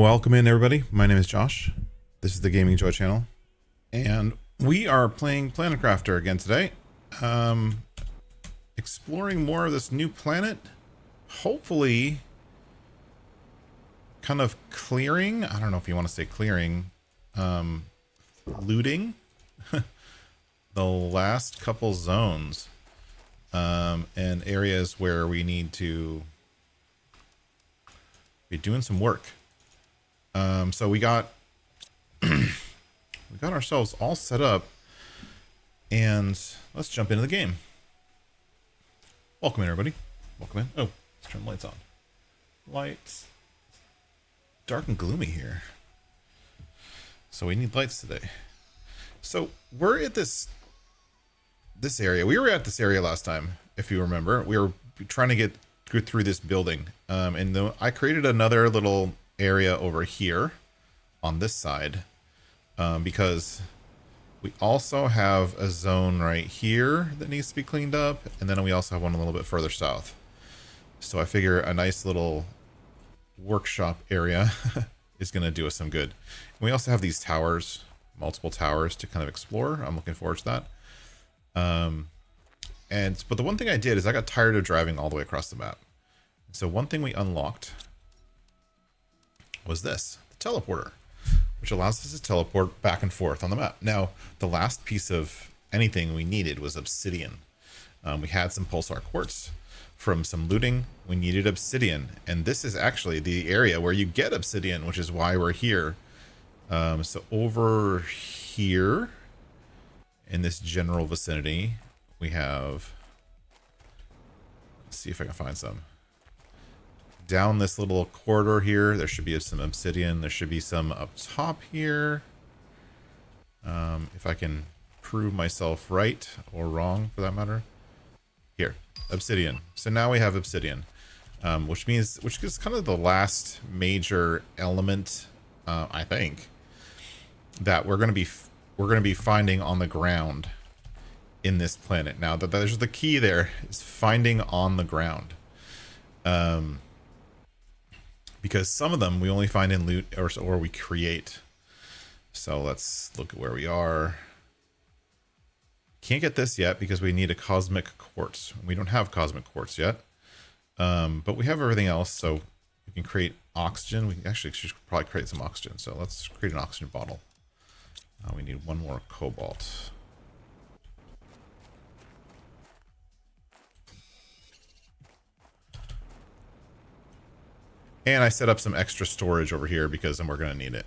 Welcome in, everybody. My name is Josh. This is the Gaming Joy channel, and we are playing Planet Crafter again today. Exploring more of this new planet. Hopefully, kind of clearing. I don't know if you want to say clearing. Looting the last couple zones, and areas where we need to be doing some work. So we got ourselves all set up, and let's jump into the game. Welcome in, everybody. Welcome in. Oh, let's turn the lights on. Lights. Dark and gloomy here. So we need lights today. So we're at this area. We were at this area last time, if you remember. We were trying to get through this building. And I created another little area over here on this side, because we also have a zone right here that needs to be cleaned up, and then we also have one a little bit further south. So I figure a nice little workshop area is going to do us some good. And we also have these towers, multiple towers to kind of explore. I'm looking forward to that. But the one thing I did is I got tired of driving all the way across the map. So one thing we unlocked was this, the teleporter, which allows us to teleport back and forth on the map. Now, the last piece of anything we needed was obsidian. We had some pulsar quartz from some looting. We needed obsidian, and this is actually the area where you get obsidian, which is why we're here. So over here in this general vicinity, we have, let's see if I can find some. Down this little corridor here, there should be some obsidian. There should be some up top here. If I can prove myself right or wrong, for that matter. Here, obsidian. So now we have obsidian, which is kind of the last major element, I think, that we're going to be finding on the ground in this planet. Now, there's the key there is finding on the ground. Because some of them we only find in loot or we create. So let's look at where we are. Can't get this yet because we need a cosmic quartz. We don't have cosmic quartz yet. But we have everything else, so we can create oxygen. We actually should probably create some oxygen. So let's create an oxygen bottle. We need one more cobalt. And I set up some extra storage over here because we're going to need it.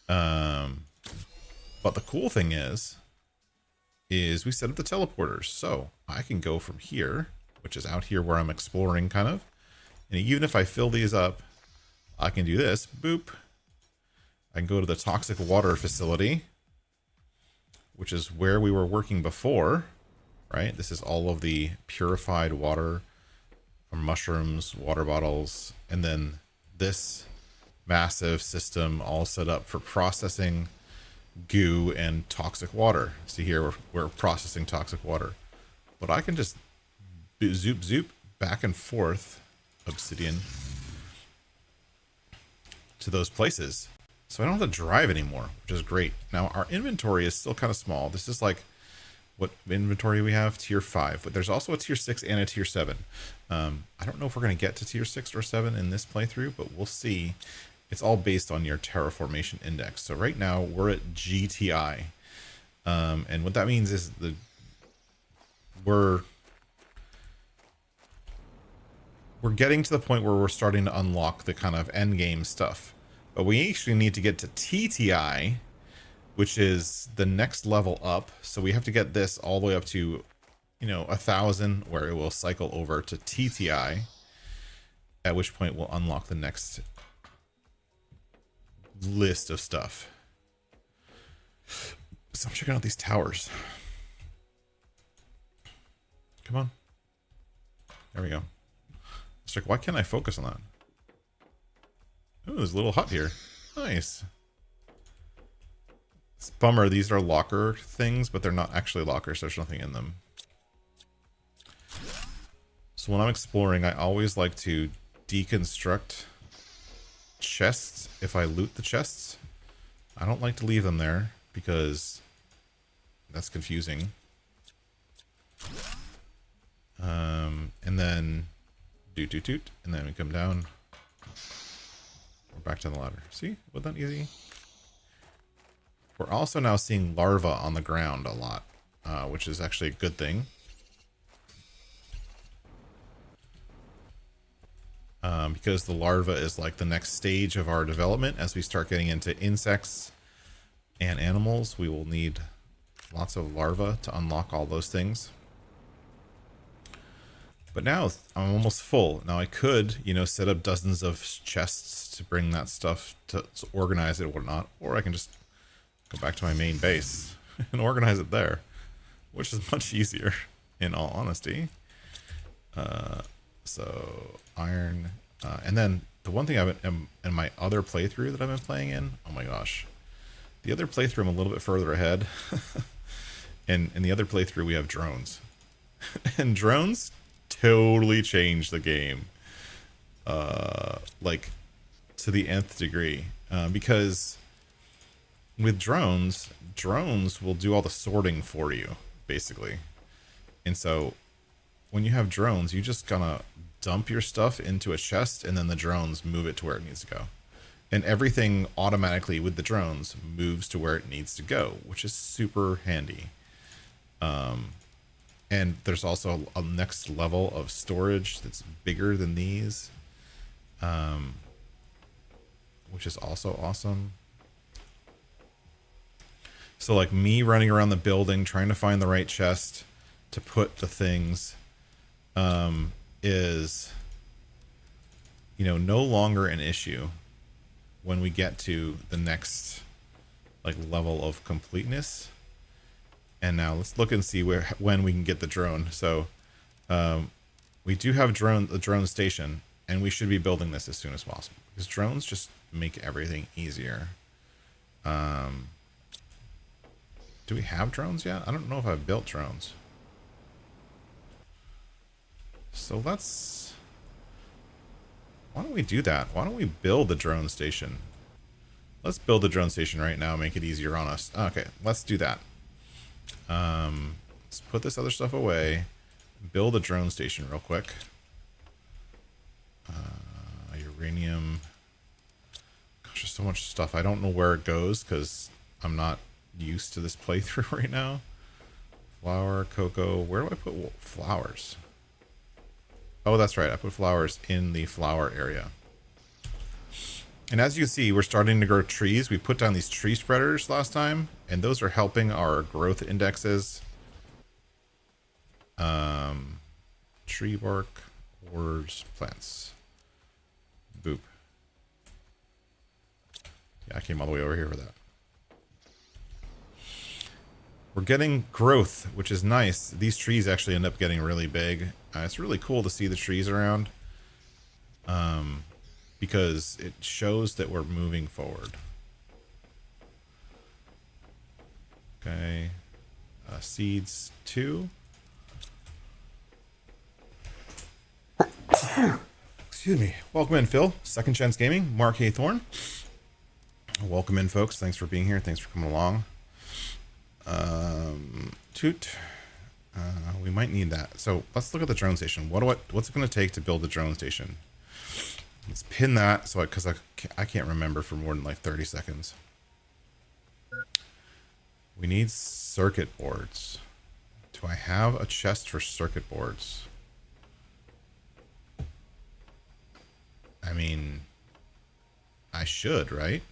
But the cool thing is we set up the teleporters. So I can go from here, which is out here where I'm exploring kind of. And even if I fill these up, I can do this. Boop. I can go to the toxic water facility, which is where we were working before, right? This is all of the purified water from mushrooms, water bottles, and then this massive system all set up for processing goo and toxic water. See here, we're processing toxic water. But I can just zoop back and forth obsidian to those places. So I don't have to drive anymore, which is great. Now our inventory is still kind of small. This is like what inventory we have, tier 5, but there's also a tier 6 and a tier 7. I don't know if we're going to get to tier 6 or 7 in this playthrough, but we'll see. It's all based on your terraformation index. So right now we're at GTI. And what that means is we're getting to the point where we're starting to unlock the kind of end game stuff. But we actually need to get to TTI, which is the next level up. So we have to get this all the way up to, 1,000, where it will cycle over to TTI, at which point we'll unlock the next list of stuff. So I'm checking out these towers. Come on. There we go. Let's check. Why can't I focus on that? Oh, there's a little hut here. Nice. It's a bummer. These are locker things, but they're not actually lockers. There's nothing in them. So when I'm exploring, I always like to deconstruct chests if I loot the chests. I don't like to leave them there because that's confusing. And then doot, and then we come down. We're back to the ladder. See, wasn't that easy? We're also now seeing larvae on the ground a lot, which is actually a good thing. Because the larva is like the next stage of our development. As we start getting into insects and animals, we will need lots of larvae to unlock all those things. But now I'm almost full. Now I could, you know, set up dozens of chests to bring that stuff to organize it or whatnot, or I can just go back to my main base and organize it there, which is much easier in all honesty. So iron, and then the one thing I've been in my other playthrough that I've been playing in, oh my gosh, the other playthrough I'm a little bit further ahead. And in the other playthrough we have drones. And drones totally change the game, like to the nth degree, because with drones will do all the sorting for you basically. And so when you have drones, you just gonna dump your stuff into a chest and then the drones move it to where it needs to go, and everything automatically with the drones moves to where it needs to go, which is super handy. And there's also a next level of storage that's bigger than these, which is also awesome. So like me running around the building trying to find the right chest to put the things is, you know, no longer an issue when we get to the next like level of completeness. And now let's look and see when we can get the drone. So we do have the drone station, and we should be building this as soon as possible because drones just make everything easier. Do we have drones yet? I don't know if I've built drones. So why don't we do that? Why don't we build the drone station? Let's build the drone station right now, make it easier on us. Okay, let's do that. Let's put this other stuff away, build a drone station real quick. Uranium. Gosh, there's so much stuff. I don't know where it goes because I'm not used to this playthrough right now. Flour, cocoa. Where do I put flowers? Oh, that's right. I put flowers in the flower area. And as you see, we're starting to grow trees. We put down these tree spreaders last time, and those are helping our growth indexes. Tree bark, ores, plants. Boop. Yeah, I came all the way over here for that. We're getting growth, which is nice. These trees actually end up getting really big. It's really cool to see the trees around. Because it shows that we're moving forward. Okay. Seeds 2. Excuse me. Welcome in, Phil. Second Chance Gaming. Mark Haythorne. Welcome in, folks. Thanks for being here. Thanks for coming along. Toot. We might need that. So let's look at the drone station. What's it going to take to build the drone station? Let's pin that because I can't remember for more than like 30 seconds. We need circuit boards. Do I have a chest for circuit boards? I mean, I should, right?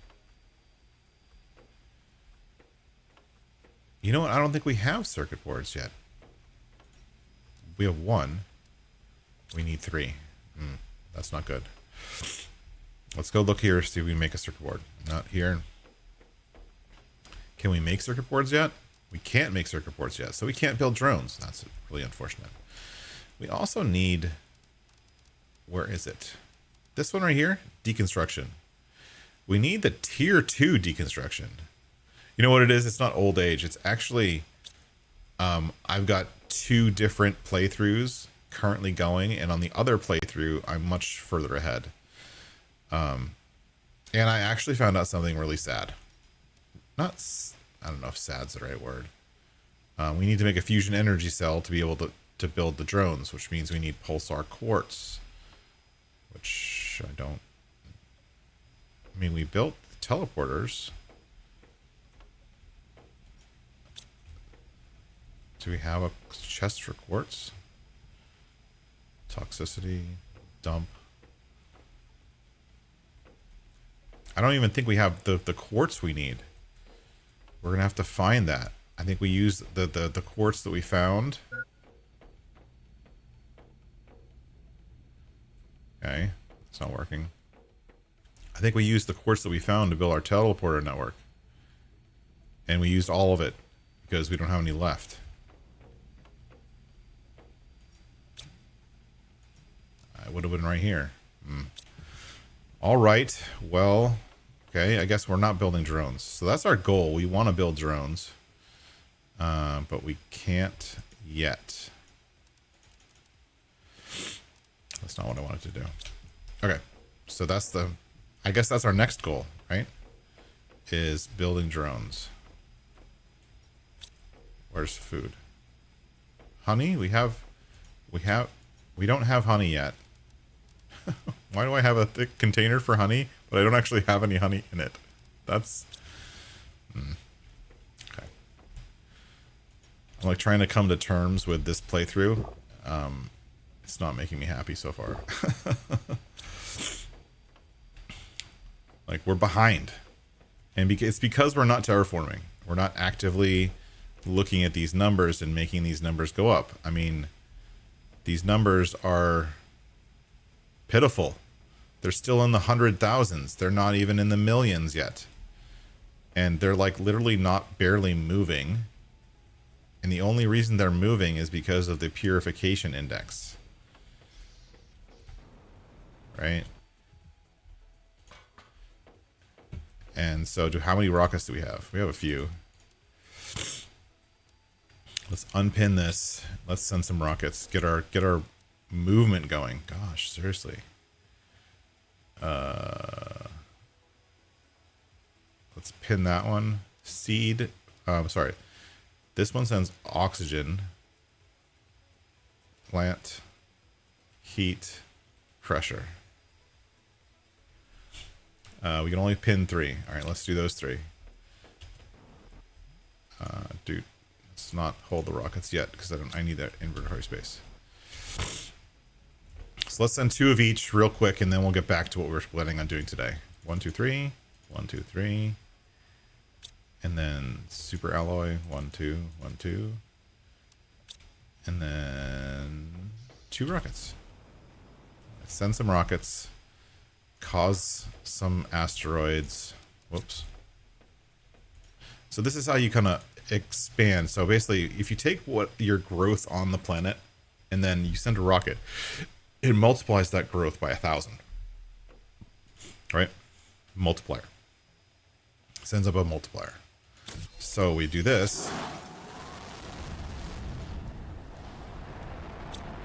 You know what? I don't think we have circuit boards yet. We have 1. We need 3. That's not good. Let's go look here, see if we can make a circuit board. Not here. Can we make circuit boards yet? We can't make circuit boards yet, so we can't build drones. That's really unfortunate. We also need... Where is it? This one right here? Deconstruction. We need the tier 2 deconstruction. You know what it is? It's not old age. It's actually... I've got 2 different playthroughs currently going, and on the other playthrough I'm much further ahead. And I actually found out something really sad. I don't know if sad's the right word. We need to make a fusion energy cell to be able to build the drones, which means we need pulsar quartz. Which I don't... I mean, we built the teleporters. Do we have a chest for quartz? Toxicity. Dump. I don't even think we have the quartz we need. We're going to have to find that. I think we used the quartz that we found. Okay. It's not working. I think we used the quartz that we found to build our teleporter network. And we used all of it because we don't have any left. It would have been right here. All right. Well, okay. I guess we're not building drones. So that's our goal. We want to build drones. But we can't yet. That's not what I wanted to do. Okay. So that's I guess that's our next goal, right? Is building drones. Where's food? Honey? We don't have honey yet. Why do I have a thick container for honey, but I don't actually have any honey in it? That's... Okay. I'm like trying to come to terms with this playthrough. It's not making me happy so far. Like, we're behind. And it's because we're not terraforming. We're not actively looking at these numbers and making these numbers go up. I mean, these numbers are pitiful. They're still in the 100,000s. They're not even in the millions yet. And they're like literally not barely moving. And the only reason they're moving is because of the purification index. Right? And so how many rockets do we have? We have a few. Let's unpin this. Let's send some rockets. Get our movement going. Gosh, seriously. Let's pin that one. Seed. Sorry. This one sends oxygen. Plant. Heat. Pressure. We can only pin 3. All right, let's do those 3. Dude, let's not hold the rockets yet because I need that inventory space. So let's send 2 of each real quick, and then we'll get back to what we're planning on doing today. 1, 2, 3. 1, 2, 3. And then super alloy. 1, 2, 1, 2. And then 2 rockets. Send some rockets. Cause some asteroids. Whoops. So this is how you kind of expand. So basically, if you take what your growth on the planet and then you send a rocket, it multiplies that growth by 1,000. Right? Multiplier. Sends up a multiplier. So we do this.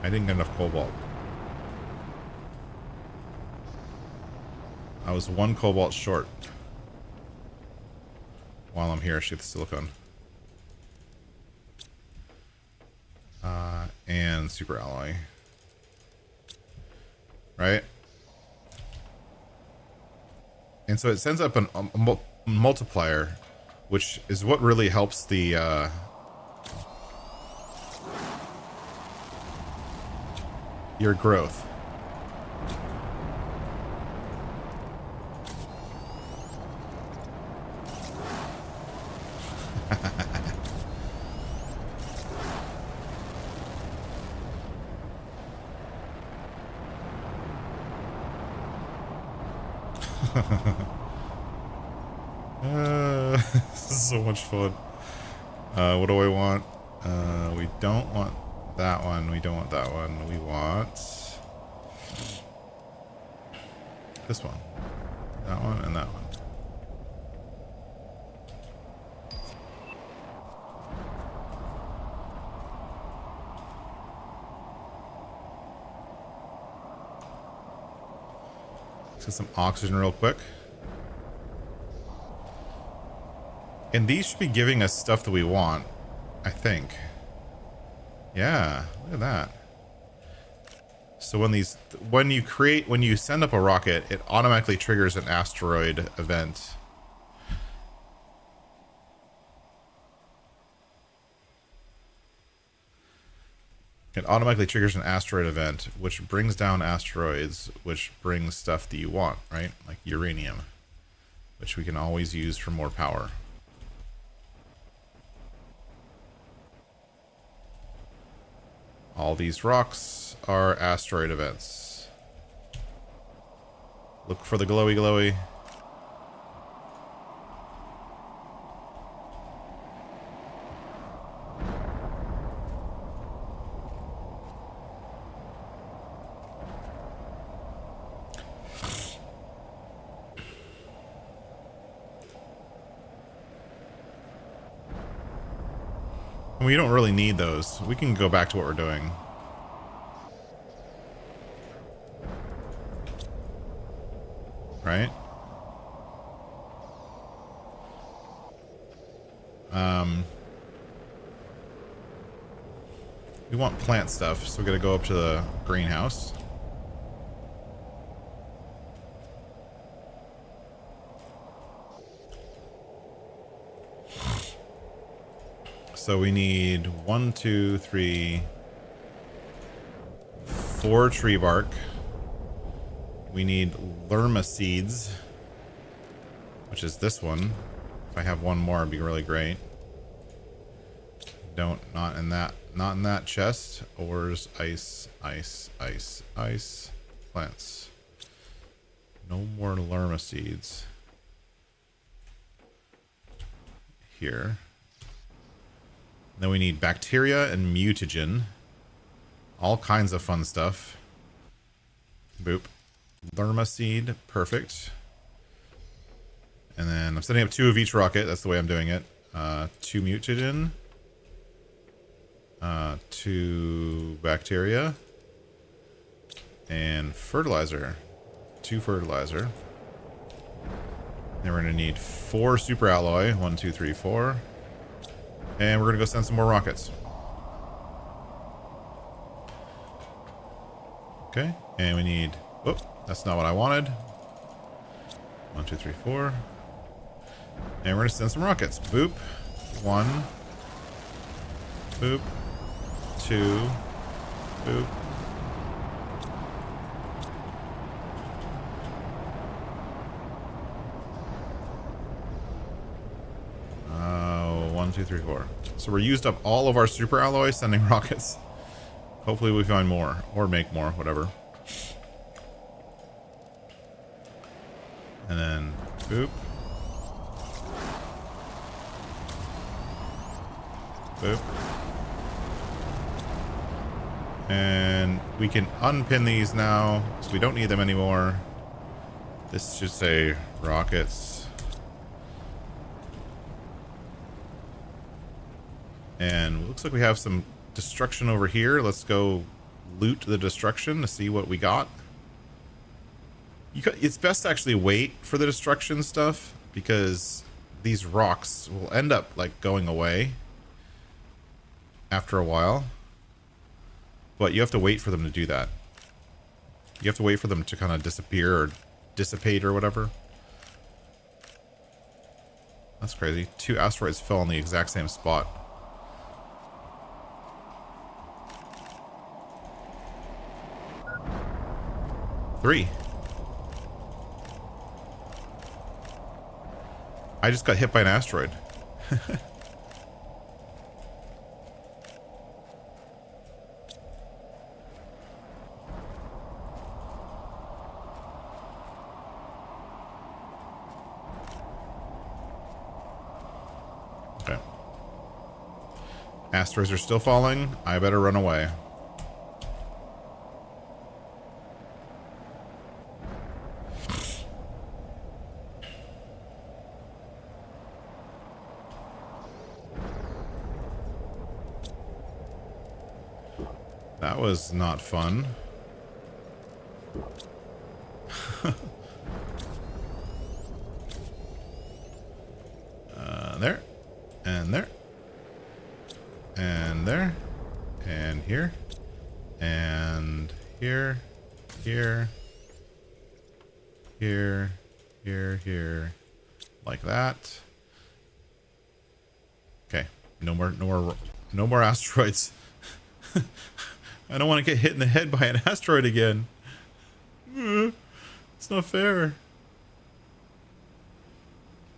I didn't get enough cobalt. I was 1 cobalt short. While I'm here, I shoot the silicon. And super alloy. Right? And so it sends up a multiplier, which is what really helps the... your growth. This is so much fun. What do I want? We don't want that one. We don't want that one. We want this one. That one and that one. Let's get some oxygen real quick. And these should be giving us stuff that we want, I think. Yeah, look at that. So when you send up a rocket, it automatically triggers an asteroid event. It automatically triggers an asteroid event, which brings down asteroids, which brings stuff that you want, right? Like uranium, which we can always use for more power. All these rocks are asteroid events. Look for the glowy glowy. We don't really need those. We can go back to what we're doing. Right? We want plant stuff, so we gotta go up to the greenhouse. So we need 1, 2, 3, 4 tree bark. We need lerma seeds, which is this one. If I have one more, it'd be really great. Not in that chest. Ores, ice, ice, ice, ice, plants. No more lerma seeds. Here. Then we need bacteria and mutagen. All kinds of fun stuff. Boop. Lerma seed. Perfect. And then I'm setting up 2 of each rocket. That's the way I'm doing it. 2 mutagen. 2 bacteria. And fertilizer. 2 fertilizer. Then we're going to need 4 super alloy. 1, 2, 3, 4. And we're going to go send some more rockets. Okay. And we need... Oh, that's not what I wanted. 1, 2, 3, 4. And we're going to send some rockets. Boop. 1. Boop. 2. Boop. One, two, three, 4. So we're used up all of our super alloy sending rockets. Hopefully we find more or make more, whatever. And then boop. Boop. And we can unpin these now, so we don't need them anymore. This should say rockets. And it looks like we have some destruction over here. Let's go loot the destruction to see what we got. It's best to actually wait for the destruction stuff, because these rocks will end up like going away after a while. But you have to wait for them to do that. You have to wait for them to kind of disappear or dissipate or whatever. That's crazy. 2 asteroids fell on the exact same spot. Three. I just got hit by an asteroid. Okay. Asteroids are still falling. I better run away. That was not fun. There. And there. And here. And here. Here. Here. Here. Like that. Okay. No more asteroids. I don't want to get hit in the head by an asteroid again. It's not fair.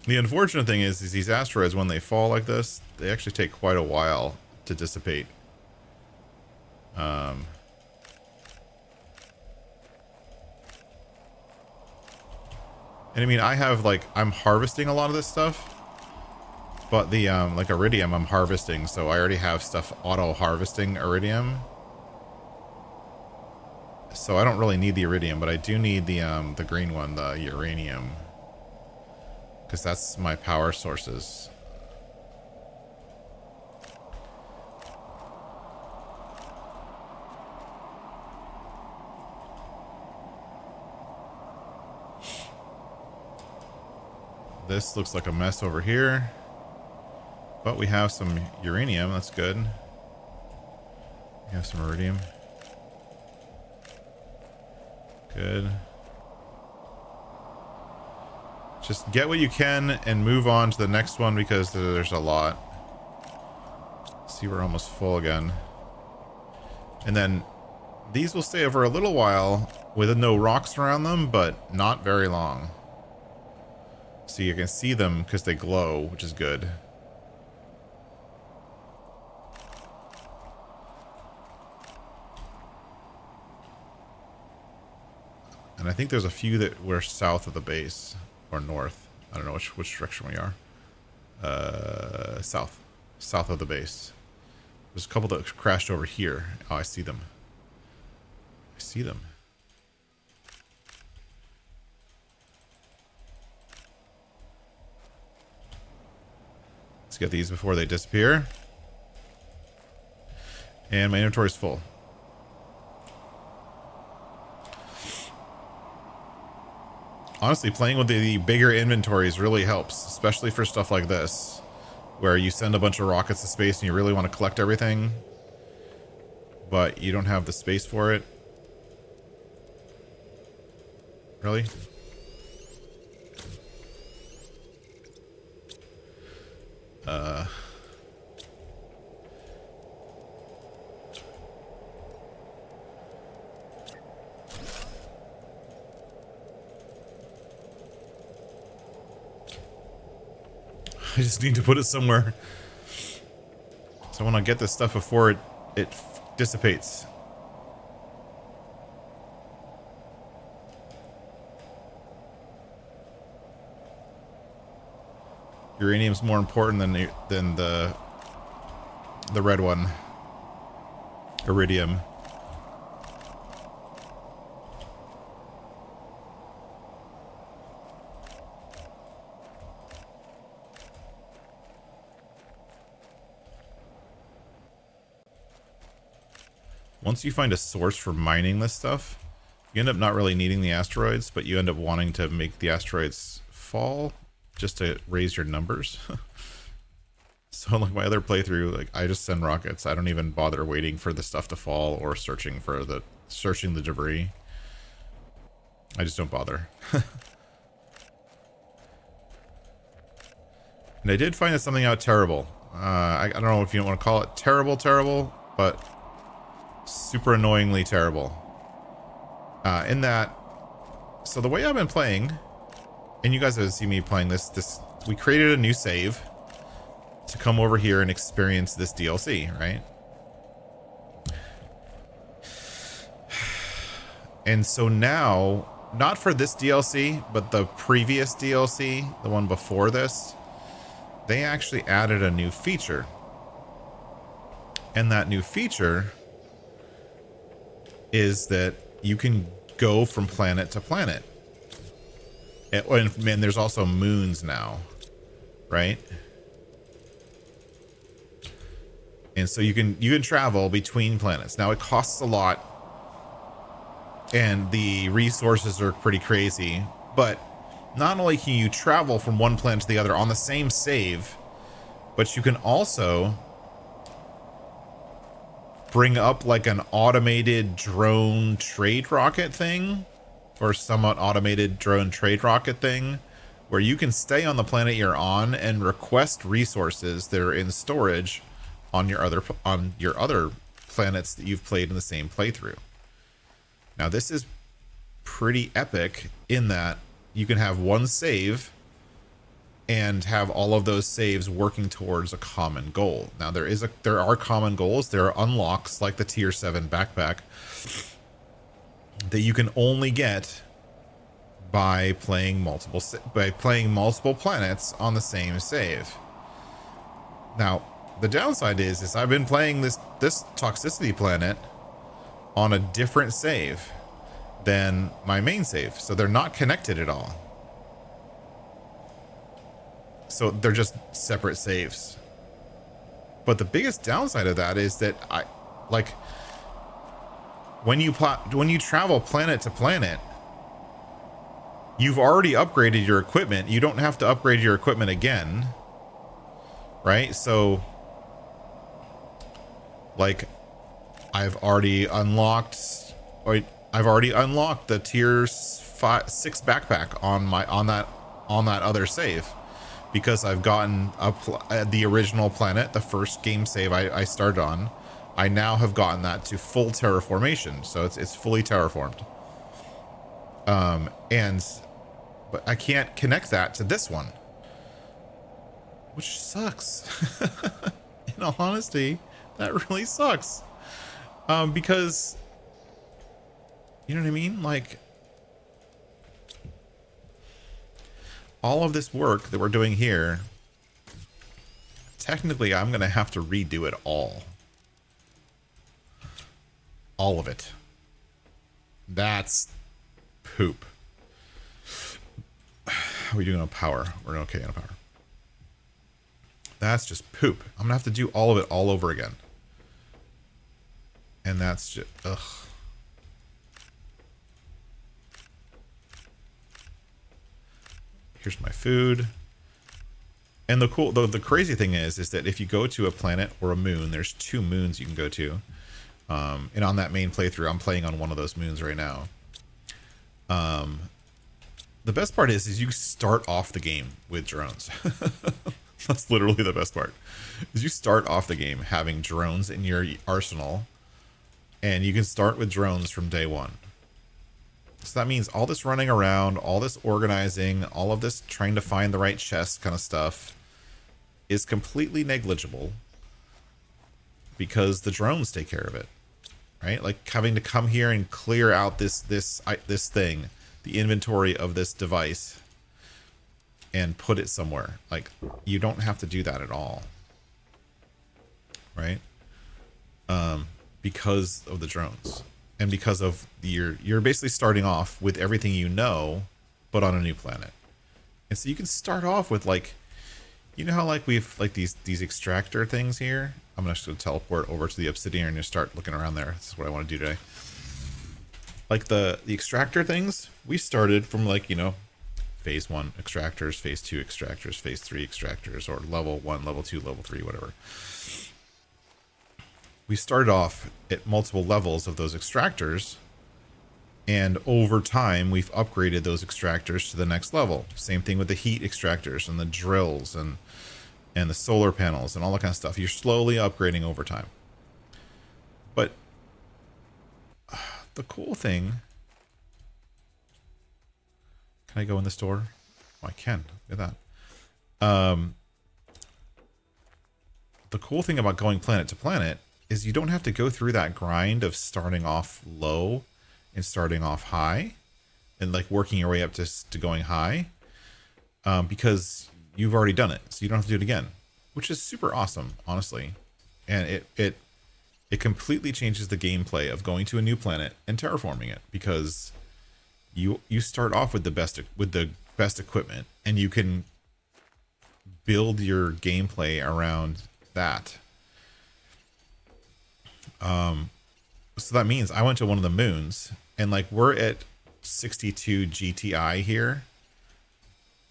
The unfortunate thing is these asteroids, when they fall like this, they actually take quite a while to dissipate. And I mean, I have like, I'm harvesting a lot of this stuff, but the like iridium I'm harvesting, so I already have stuff auto harvesting iridium. So I don't really need the iridium, but I do need the green one, the uranium, because that's my power sources. This looks like a mess over here, but we have some uranium. That's good. We have some iridium. Good. Just get what you can and move on to the next one because there's a lot. See, we're almost full again. And then these will stay over a little while with no rocks around them, but not very long. So you can see them because they glow, which is good. And I think there's a few that were south of the base or north. I don't know which direction we are. South of the base. There's a couple that crashed over here. Oh, I see them. I see them. Let's get these before they disappear. And my inventory is full. Honestly, playing with the bigger inventories really helps, especially for stuff like this, where you send a bunch of rockets to space and you really want to collect everything, but you don't have the space for it. Really? I just need to put it somewhere. So I want to get this stuff before it dissipates. Uranium's more important than the red one. Iridium. Once you find a source for mining this stuff, you end up not really needing the asteroids, but you end up wanting to make the asteroids fall just to raise your numbers. So like my other playthrough, like I just send rockets. I don't even bother waiting for the stuff to fall or searching the debris. I just don't bother. And I did find something out terrible. I don't know if you want to call it terrible, but super annoyingly terrible. In that, so the way I've been playing, and you guys have seen me playing this, we created a new save to come over here and experience this DLC, right? And so now, not for this DLC, but the previous DLC, the one before this, they actually added a new feature. And that new feature is that you can go from planet to planet. And there's also moons now, right? And so you can travel between planets. Now it costs a lot, and the resources are pretty crazy, but not only can you travel from one planet to the other on the same save, but you can also bring up like an automated drone trade rocket thing, or somewhat automated drone trade rocket thing, where you can stay on the planet you're on and request resources that are in storage on your other planets that you've played in the same playthrough. Now this is pretty epic in that you can have one save and have all of those saves working towards a common goal. Now there are common goals. There are unlocks like the tier 7 backpack that you can only get by playing multiple planets on the same save. Now the downside is I've been playing this Toxicity planet on a different save than my main save, so they're not connected at all. So they're just separate saves. But the biggest downside of that is that when you travel planet to planet, you've already upgraded your equipment. You don't have to upgrade your equipment again, right? So like I've already unlocked the tier 6 backpack on that other save, because I've gotten the original planet, the first game save I started on. I now have gotten that to full terraformation, so it's fully terraformed. But I can't connect that to this one, which sucks. In all honesty, that really sucks. Because, you know what I mean? Like, all of this work that we're doing here, technically I'm going to have to redo it all. All of it. That's poop. How are we doing on power? We're okay on power. That's just poop. I'm going to have to do all of it all over again. And that's just, ugh. Here's my food. And the crazy thing is that if you go to a planet or a moon, there's 2 moons you can go to. And on that main playthrough, I'm playing on one of those moons right now. The best part is you start off the game with drones. That's literally the best part. Is you start off the game having drones in your arsenal, and you can start with drones from day one. So that means all this running around, all this organizing, all of this trying to find the right chest kind of stuff is completely negligible, because the drones take care of it, right? Like having to come here and clear out this thing, the inventory of this device, and put it somewhere. Like, you don't have to do that at all, right? Because of the drones. And because of you're basically starting off with everything you know, but on a new planet. And so you can start off with, like, you know how like we've like these extractor things here? I'm just going to teleport over to the obsidian and just start looking around there. That's what I want to do today. Like the extractor things, we started from, like, you know, phase 1 extractors, phase 2 extractors, phase 3 extractors, or level 1, level 2, level 3, whatever. We started off at multiple levels of those extractors, and over time we've upgraded those extractors to the next level. Same thing with the heat extractors and the drills and the solar panels and all that kind of stuff. You're slowly upgrading over time. But the cool thing, can I go in the store? Oh, I can. Look at that. The cool thing about going planet to planet is you don't have to go through that grind of starting off low and starting off high and like working your way up to going high, because you've already done it, so you don't have to do it again, which is super awesome, honestly. And it completely changes the gameplay of going to a new planet and terraforming it, because you start off with the best equipment, and you can build your gameplay around that. So that means I went to one of the moons, and like we're at 62 GTI here.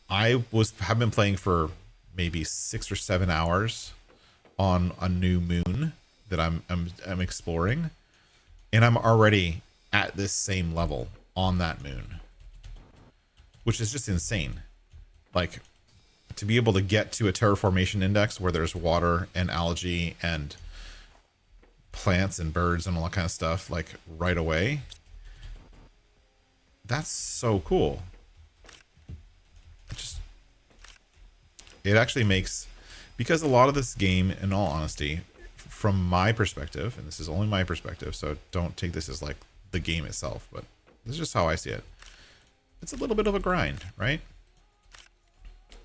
I have been playing for maybe 6 or 7 hours on a new moon that I'm exploring, and I'm already at this same level on that moon, which is just insane. Like, to be able to get to a terraformation index where there's water and algae and plants and birds and all that kind of stuff, like, right away, that's so cool. It actually makes, because a lot of this game, in all honesty, from my perspective, and this is only my perspective, so don't take this as like the game itself, but this is just how I see it. It's a little bit of a grind, right?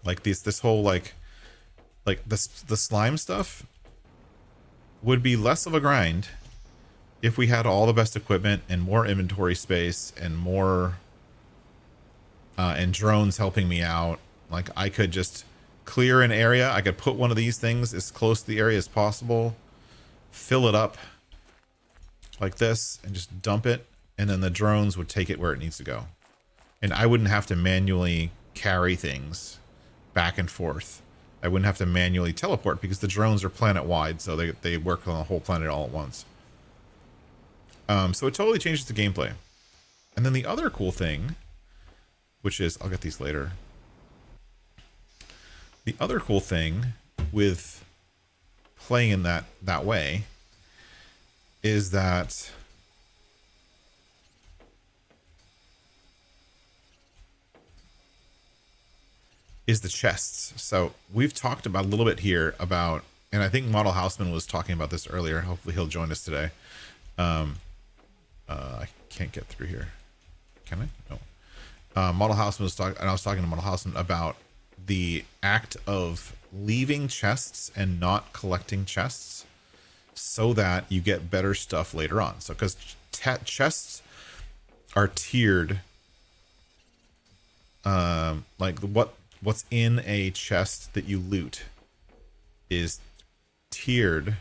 Like this whole like the slime stuff would be less of a grind if we had all the best equipment and more inventory space and more and drones helping me out. Like, I could just clear an area. I could put one of these things as close to the area as possible, fill it up like this, and just dump it, and then the drones would take it where it needs to go. And I wouldn't have to manually carry things back and forth. I wouldn't have to manually teleport because the drones are planet-wide, so they work on the whole planet all at once. So it totally changes the gameplay. And then the other cool thing, which is, I'll get these later. The other cool thing with playing in that way is that is the chests. So we've talked about a little bit here about, and I think Model Houseman was talking about this earlier. Hopefully he'll join us today. I can't get through here. Can I? No. Model Houseman was talking, and I was talking to Model Houseman about the act of leaving chests and not collecting chests so that you get better stuff later on. So, because chests are tiered, like what's in a chest that you loot is tiered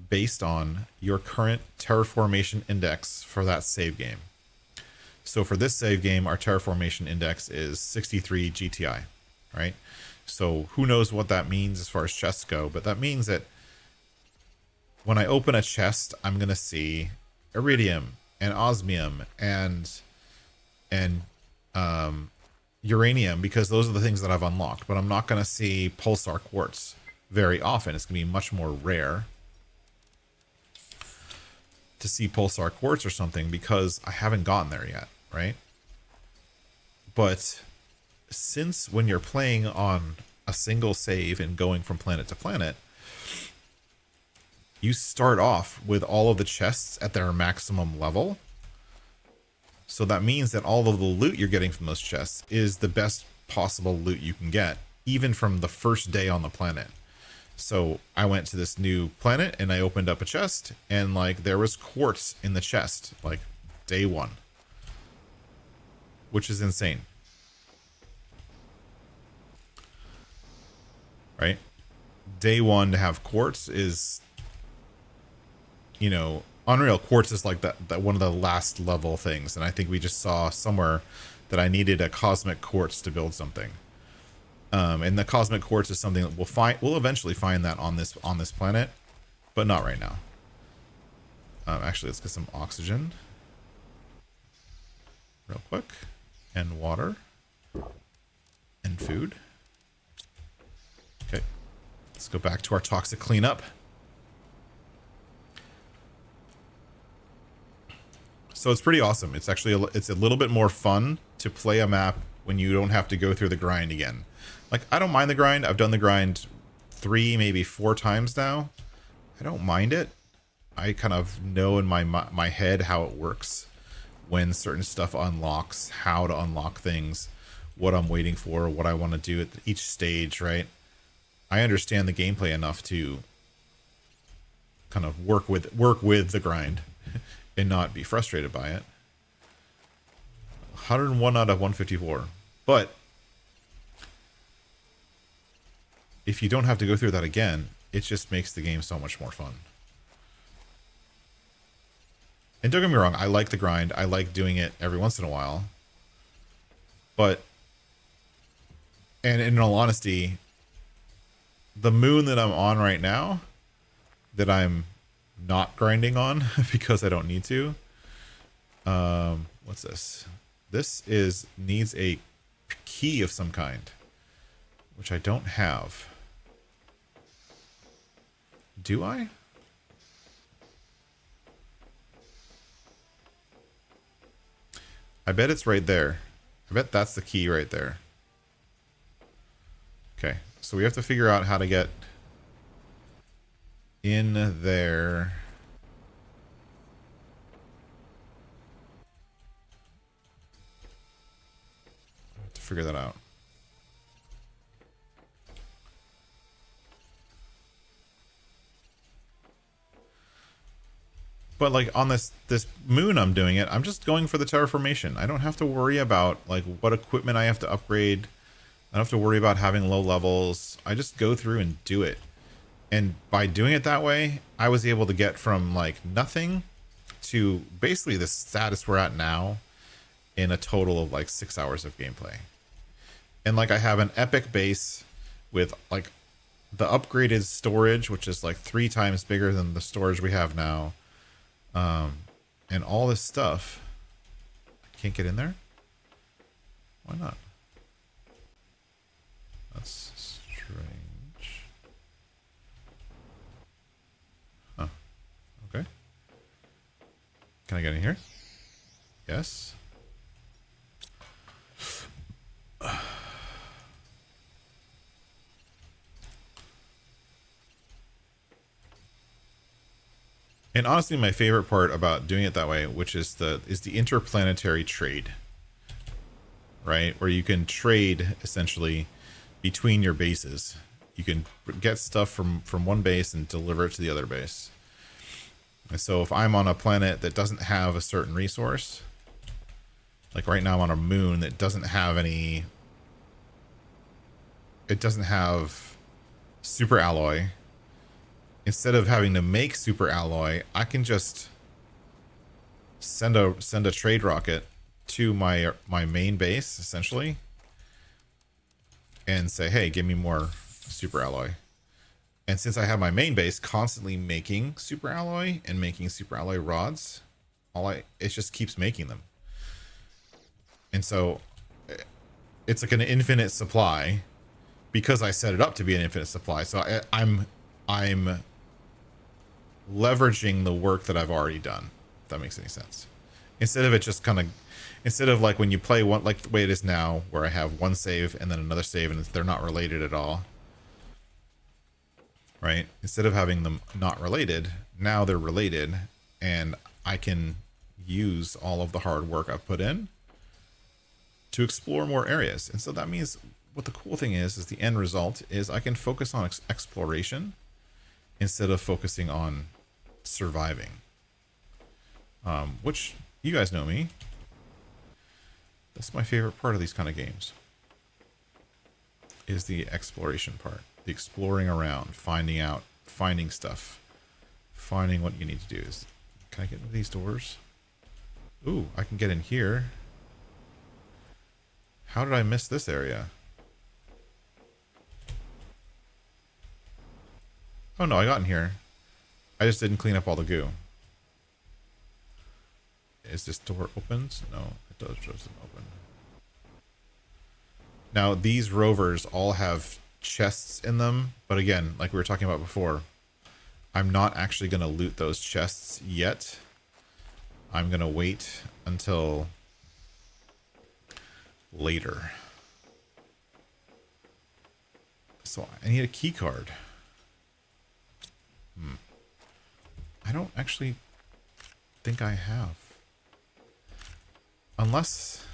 based on your current terraformation index for that save game. So for this save game, our terraformation index is 63 GTI, right? So who knows what that means as far as chests go, but that means that when I open a chest, I'm going to see iridium and osmium and uranium, because those are the things that I've unlocked, but I'm not going to see pulsar quartz very often. It's going to be much more rare to see pulsar quartz or something because I haven't gotten there yet, right? But since when you're playing on a single save and going from planet to planet, you start off with all of the chests at their maximum level. So that means that all of the loot you're getting from those chests is the best possible loot you can get, even from the first day on the planet. So I went to this new planet and I opened up a chest, and like there was quartz in the chest, like day one, which is insane. Right? Day one to have quartz is, you know, Unreal. Quartz is like that one of the last level things, and I think we just saw somewhere that I needed a cosmic quartz to build something. And the cosmic quartz is something that we'll eventually find that on this planet, but not right now. Actually, let's get some oxygen real quick, and water, and food. Okay, let's go back to our toxic cleanup. So it's pretty awesome. It's actually it's a little bit more fun to play a map when you don't have to go through the grind again. Like, I don't mind the grind. I've done the grind 3, maybe 4 times now. I don't mind it. I kind of know in my head how it works, when certain stuff unlocks, how to unlock things, what I'm waiting for, what I want to do at each stage, right? I understand the gameplay enough to kind of work with the grind and not be frustrated by it. 101 out of 154. But if you don't have to go through that again, it just makes the game so much more fun. And don't get me wrong, I like the grind. I like doing it every once in a while. But, and in all honesty, the moon that I'm on right now, that I'm not grinding on because I don't need to. What's this? This needs a key of some kind, which I don't have. Do I? I bet it's right there. I bet that's the key right there. Okay, so we have to figure out how to get in there. I have to figure that out. But like on this moon I'm doing it, I'm just going for the terraformation. I don't have to worry about like what equipment I have to upgrade. I don't have to worry about having low levels. I just go through and do it. And by doing it that way, I was able to get from like nothing to basically the status we're at now in a total of like 6 hours of gameplay. And like I have an epic base with like the upgraded storage, which is like 3 times bigger than the storage we have now. And all this stuff. I can't get in there? Why not? That's strange. Huh. Okay. Can I get in here? Yes. And honestly, my favorite part about doing it that way, which is the interplanetary trade, right? Where you can trade essentially between your bases. You can get stuff from one base and deliver it to the other base. And so if I'm on a planet that doesn't have a certain resource, like right now I'm on a moon that doesn't have any, it doesn't have super alloy. Instead of having to make super alloy, I can just send a trade rocket to my main base essentially, and say, "Hey, give me more super alloy." And since I have my main base constantly making super alloy and making super alloy rods, it just keeps making them. And so it's like an infinite supply because I set it up to be an infinite supply. So I'm leveraging the work that I've already done, if that makes any sense. Instead of it just kind of, instead of like when you play one, like the way it is now, where I have one save and then another save and they're not related at all, right? Instead of having them not related, now they're related, and I can use all of the hard work I've put in to explore more areas. And so that means what the cool thing is the end result is I can focus on exploration instead of focusing on surviving, which you guys know me. That's my favorite part of these kind of games, is the exploration part, the exploring around, finding out, finding stuff, finding what you need to do. Can I get into these doors? Ooh, I can get in here. How did I miss this area? Oh no, I got in here. I just didn't clean up all the goo. Is this door opened? No, it doesn't open. Now, these rovers all have chests in them, but again, like we were talking about before, I'm not actually going to loot those chests yet. I'm going to wait until later. So I need a key card. I don't actually think I have. Unless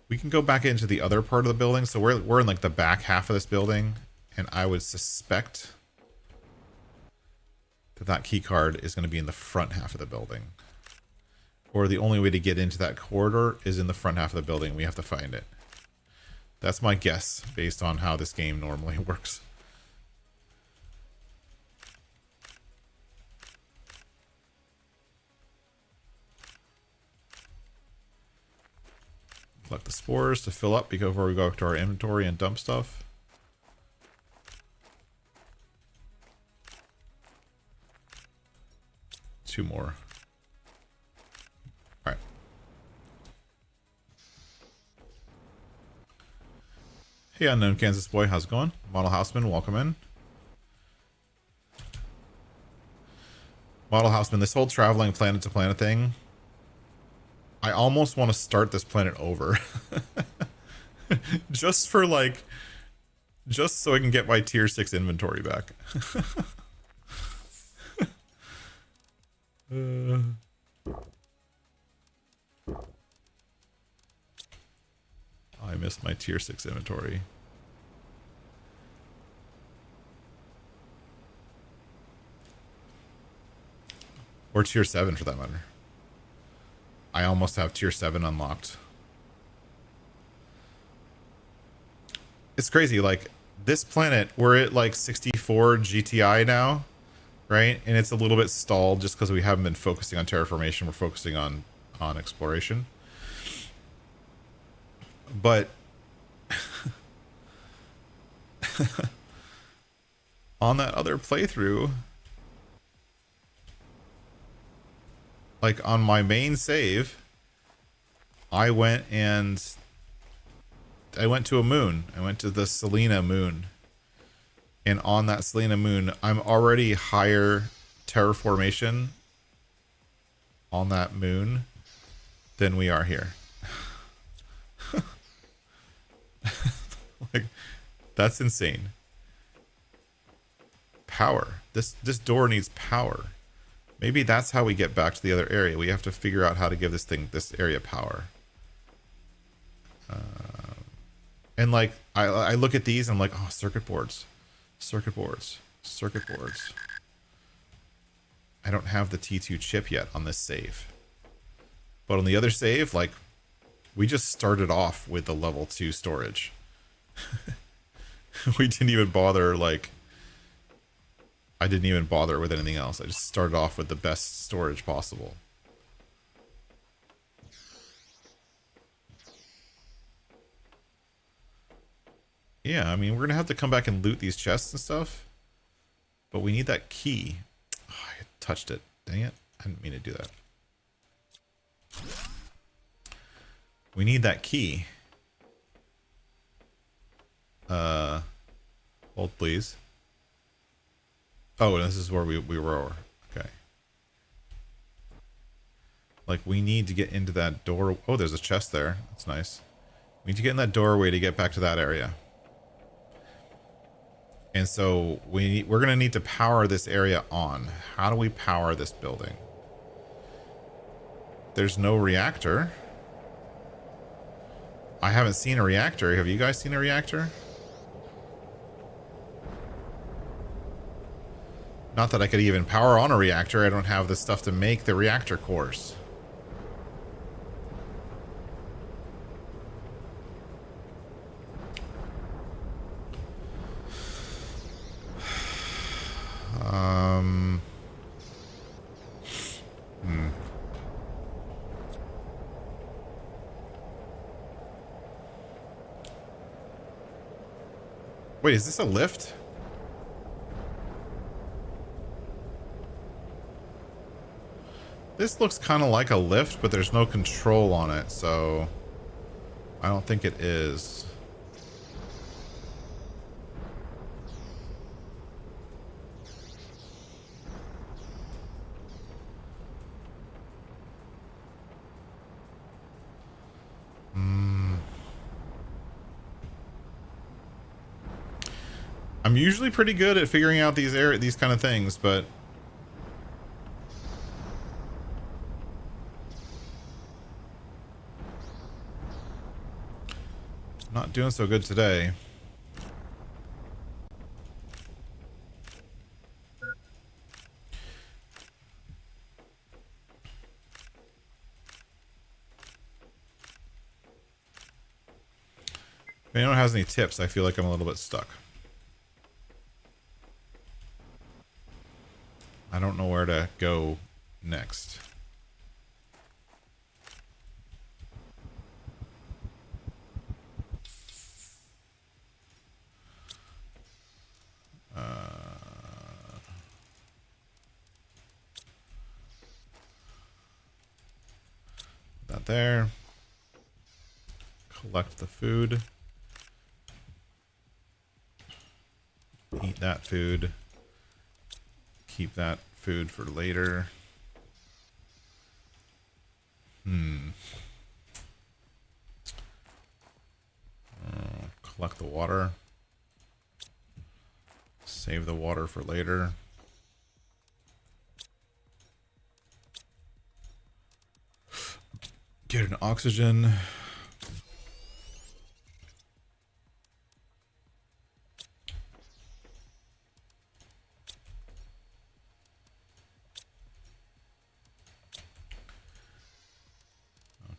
we can go back into the other part of the building. So we're in like the back half of this building, and I would suspect that key card is going to be in the front half of the building. Or the only way to get into that corridor is in the front half of the building. We have to find it. That's my guess based on how this game normally works. Collect the spores to fill up before we go to our inventory and dump stuff. 2 more. All right. Hey, unknown Kansas boy, how's it going? Model Houseman, welcome in. Model Houseman, this whole traveling planet to planet thing, I almost want to start this planet over. Just for like, just so I can get my tier 6 inventory back. I missed my tier 6 inventory. Or tier 7 for that matter. I almost have tier 7 unlocked. It's crazy, like, this planet, we're at like 64 GTI now, right? And it's a little bit stalled just because we haven't been focusing on terraformation. We're focusing on exploration. But on that other playthrough, like on my main save, I went to a moon. I went to the Selena moon. And on that Selena moon, I'm already higher terraformation on that moon than we are here. Like, that's insane. Power. This door needs power. Maybe that's how we get back to the other area. We have to figure out how to give this area power. And like, I look at these and I'm like, oh, circuit boards. Circuit boards. Circuit boards. I don't have the T2 chip yet on this save. But on the other save, like, we just started off with the level 2 storage. We didn't even bother, like, I didn't even bother with anything else. I just started off with the best storage possible. Yeah, I mean, we're going to have to come back and loot these chests and stuff. But we need that key. Oh, I touched it. Dang it. I didn't mean to do that. We need that key. Hold, please. Oh, this is where we were. Okay. Like, we need to get into that door. Oh, there's a chest there. That's nice. We need to get in that doorway to get back to that area. And so we're going to need to power this area on. How do we power this building? There's no reactor. I haven't seen a reactor. Have you guys seen a reactor? Not that I could even power on a reactor. I don't have the stuff to make the reactor cores. Wait, is this a lift? This looks kind of like a lift, but there's no control on it, so I don't think it is. I'm usually pretty good at figuring out these kind of things, but not doing so good today. If anyone has any tips, I feel like I'm a little bit stuck. I don't know where to go next. there. Collect the food. Eat that food. Keep that food for later. Collect the water. Save the water for later. Get an oxygen.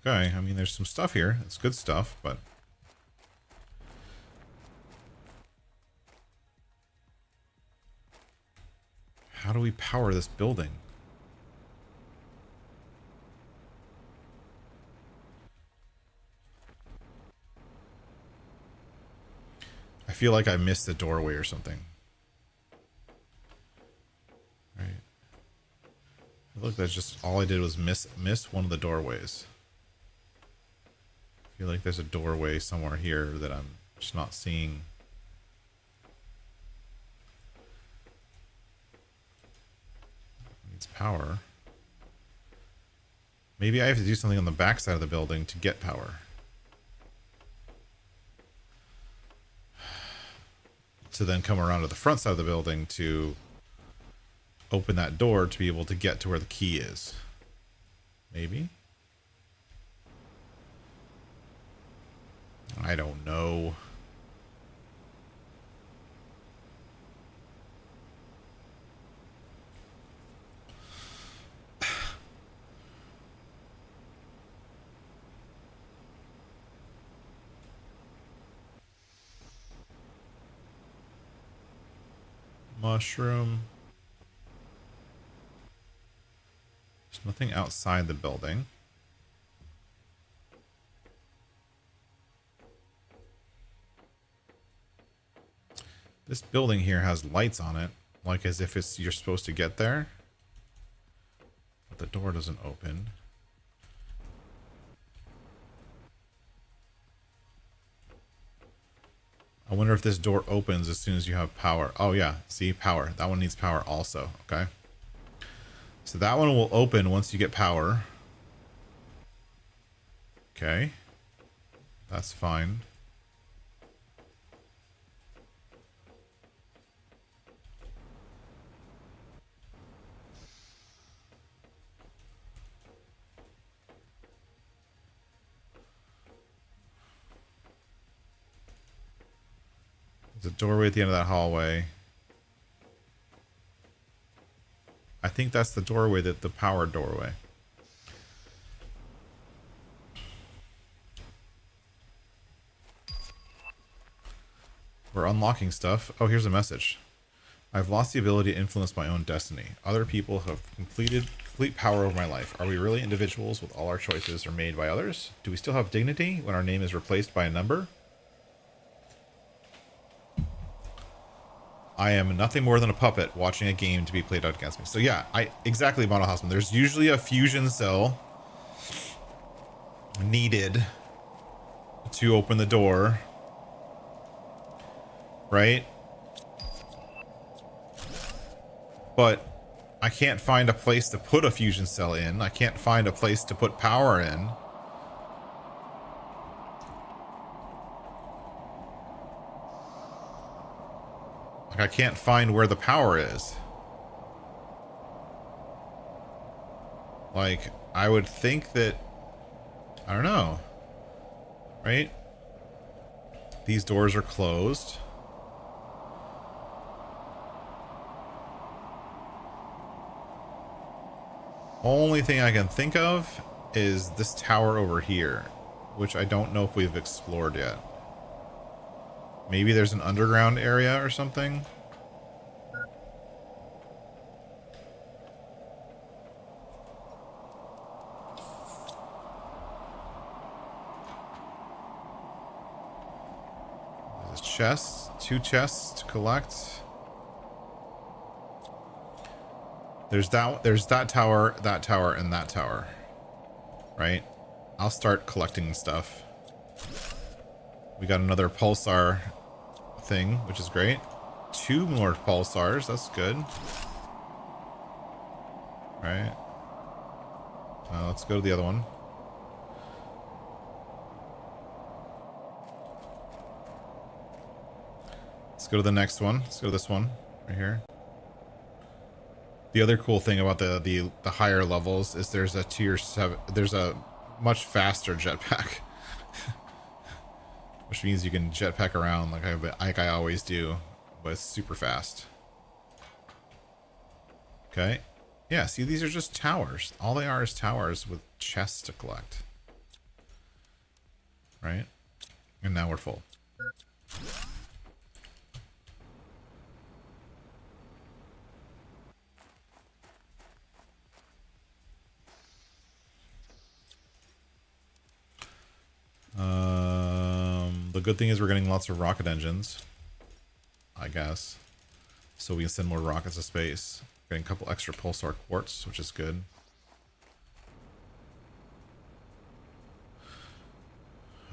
Okay, I mean, there's some stuff here. It's good stuff, but... how do we power this building? I feel like I missed a doorway or something. Right. Look, that's just all I did was miss one of the doorways. I feel like there's a doorway somewhere here that I'm just not seeing. Needs power. Maybe I have to do something on the back side of the building to get power. To then come around to the front side of the building to open that door to be able to get to where the key is. Maybe? I don't know. Mushroom. There's nothing outside the building. This building here has lights on it, like as if you're supposed to get there. But the door doesn't open. I wonder if this door opens as soon as you have power. Oh yeah, see, power. That one needs power also, okay? So that one will open once you get power. Okay. That's fine. There's a doorway at the end of that hallway. I think that's the doorway, the power doorway. We're unlocking stuff. Oh, here's a message. I've lost the ability to influence my own destiny. Other people have complete power over my life. Are we really individuals with all our choices are made by others? Do we still have dignity when our name is replaced by a number? I am nothing more than a puppet watching a game to be played out against me. So yeah, exactly, Mono Houseman. There's usually a fusion cell needed to open the door, right? But I can't find a place to put a fusion cell in. I can't find a place to put power in. Like, I can't find where the power is. Like, I would think that... I don't know. Right? These doors are closed. Only thing I can think of is this tower over here, which I don't know if we've explored yet. Maybe there's an underground area or something. There's a chest, 2 chests to collect. There's that tower, and that tower. Right? I'll start collecting stuff. We got another pulsar thing, which is great. 2 more pulsars, that's good. Right. Let's go to the other one. Let's go to the next one. Let's go to this one right here. The other cool thing about the higher levels is there's a tier 7. There's a much faster jetpack, which means you can jetpack around like I always do, but it's super fast. Okay. Yeah, see, these are just towers. All they are is towers with chests to collect. Right? And now we're full. The good thing is we're getting lots of rocket engines, I guess. So we can send more rockets to space. Getting a couple extra pulsar quartz, which is good.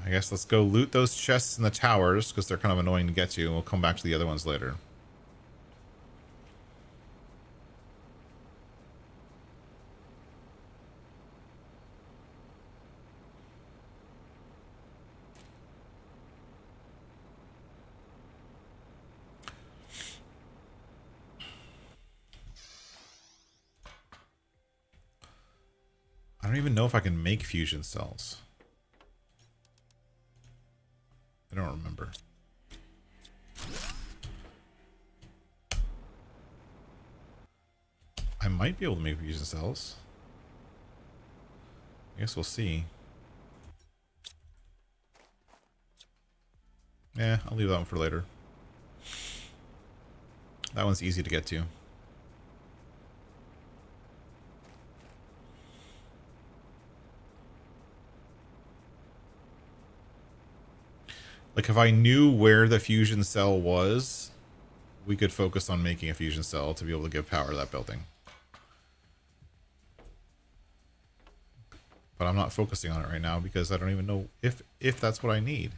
I guess let's go loot those chests in the towers, because they're kind of annoying to get to, and we'll come back to the other ones later. I don't even know if I can make fusion cells. I don't remember. I might be able to make fusion cells. I guess we'll see. Yeah, I'll leave that one for later. That one's easy to get to. Like, if I knew where the fusion cell was, we could focus on making a fusion cell to be able to give power to that building. But I'm not focusing on it right now because I don't even know if that's what I need.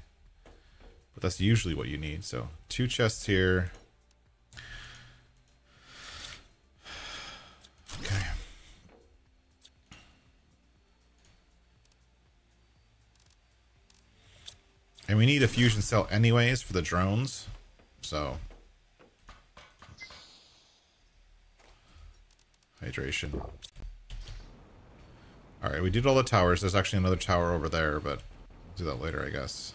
But that's usually what you need. So 2 chests here. Okay. And we need a fusion cell anyways for the drones. So hydration. Alright, we did all the towers. There's actually another tower over there, but we'll do that later, I guess.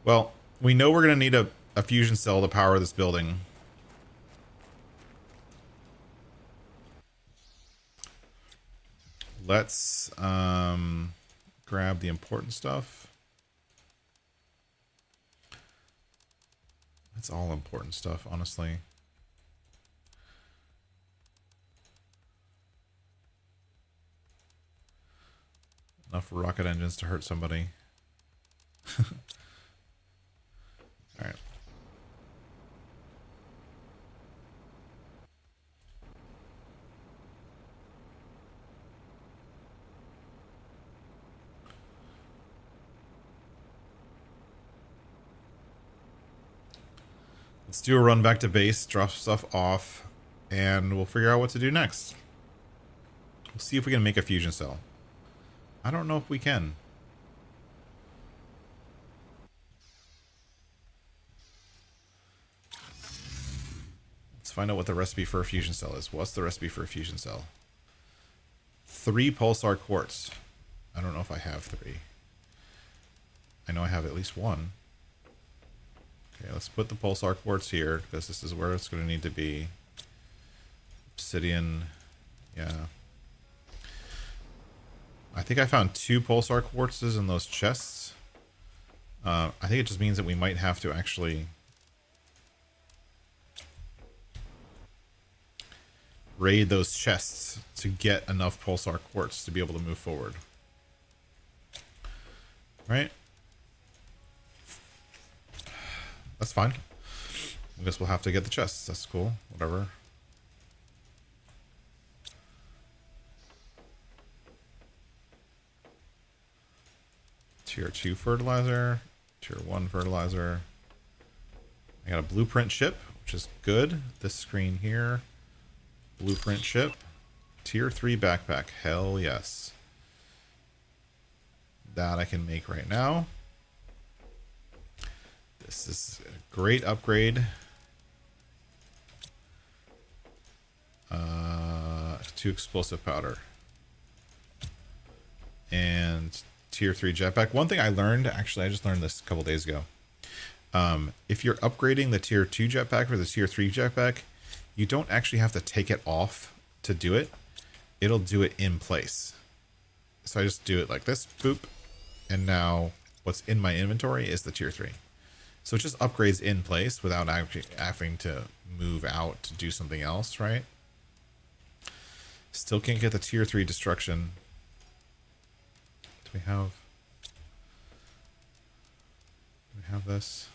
Well, we know we're going to need a fusion cell to power this building. Let's grab the important stuff. That's all important stuff, honestly. Enough rocket engines to hurt somebody. Alright. Let's do a run back to base, drop stuff off, and we'll figure out what to do next. We'll see if we can make a fusion cell. I don't know if we can. Let's find out what the recipe for a fusion cell is. What's the recipe for a fusion cell? 3 pulsar quartz. I don't know if I have 3. I know I have at least 1. Okay, let's put the pulsar quartz here, because this is where it's going to need to be. Obsidian. Yeah. I think I found 2 pulsar quartzes in those chests. I think it just means that we might have to actually raid those chests to get enough pulsar quartz to be able to move forward. Right? That's fine. I guess we'll have to get the chests. That's cool. Whatever. Tier 2 fertilizer. Tier 1 fertilizer. I got a blueprint ship, which is good. This screen here. Blueprint ship. Tier 3 backpack. Hell yes. That I can make right now. This is a great upgrade. To explosive powder. And tier 3 jetpack. One thing I learned, actually I just learned this a couple days ago. If you're upgrading the tier 2 jetpack or the tier 3 jetpack, you don't actually have to take it off to do it. It'll do it in place. So I just do it like this, boop. And now what's in my inventory is the tier 3. So it just upgrades in place without actually having to move out to do something else, right? Still can't get the tier 3 destruction. Do we have this?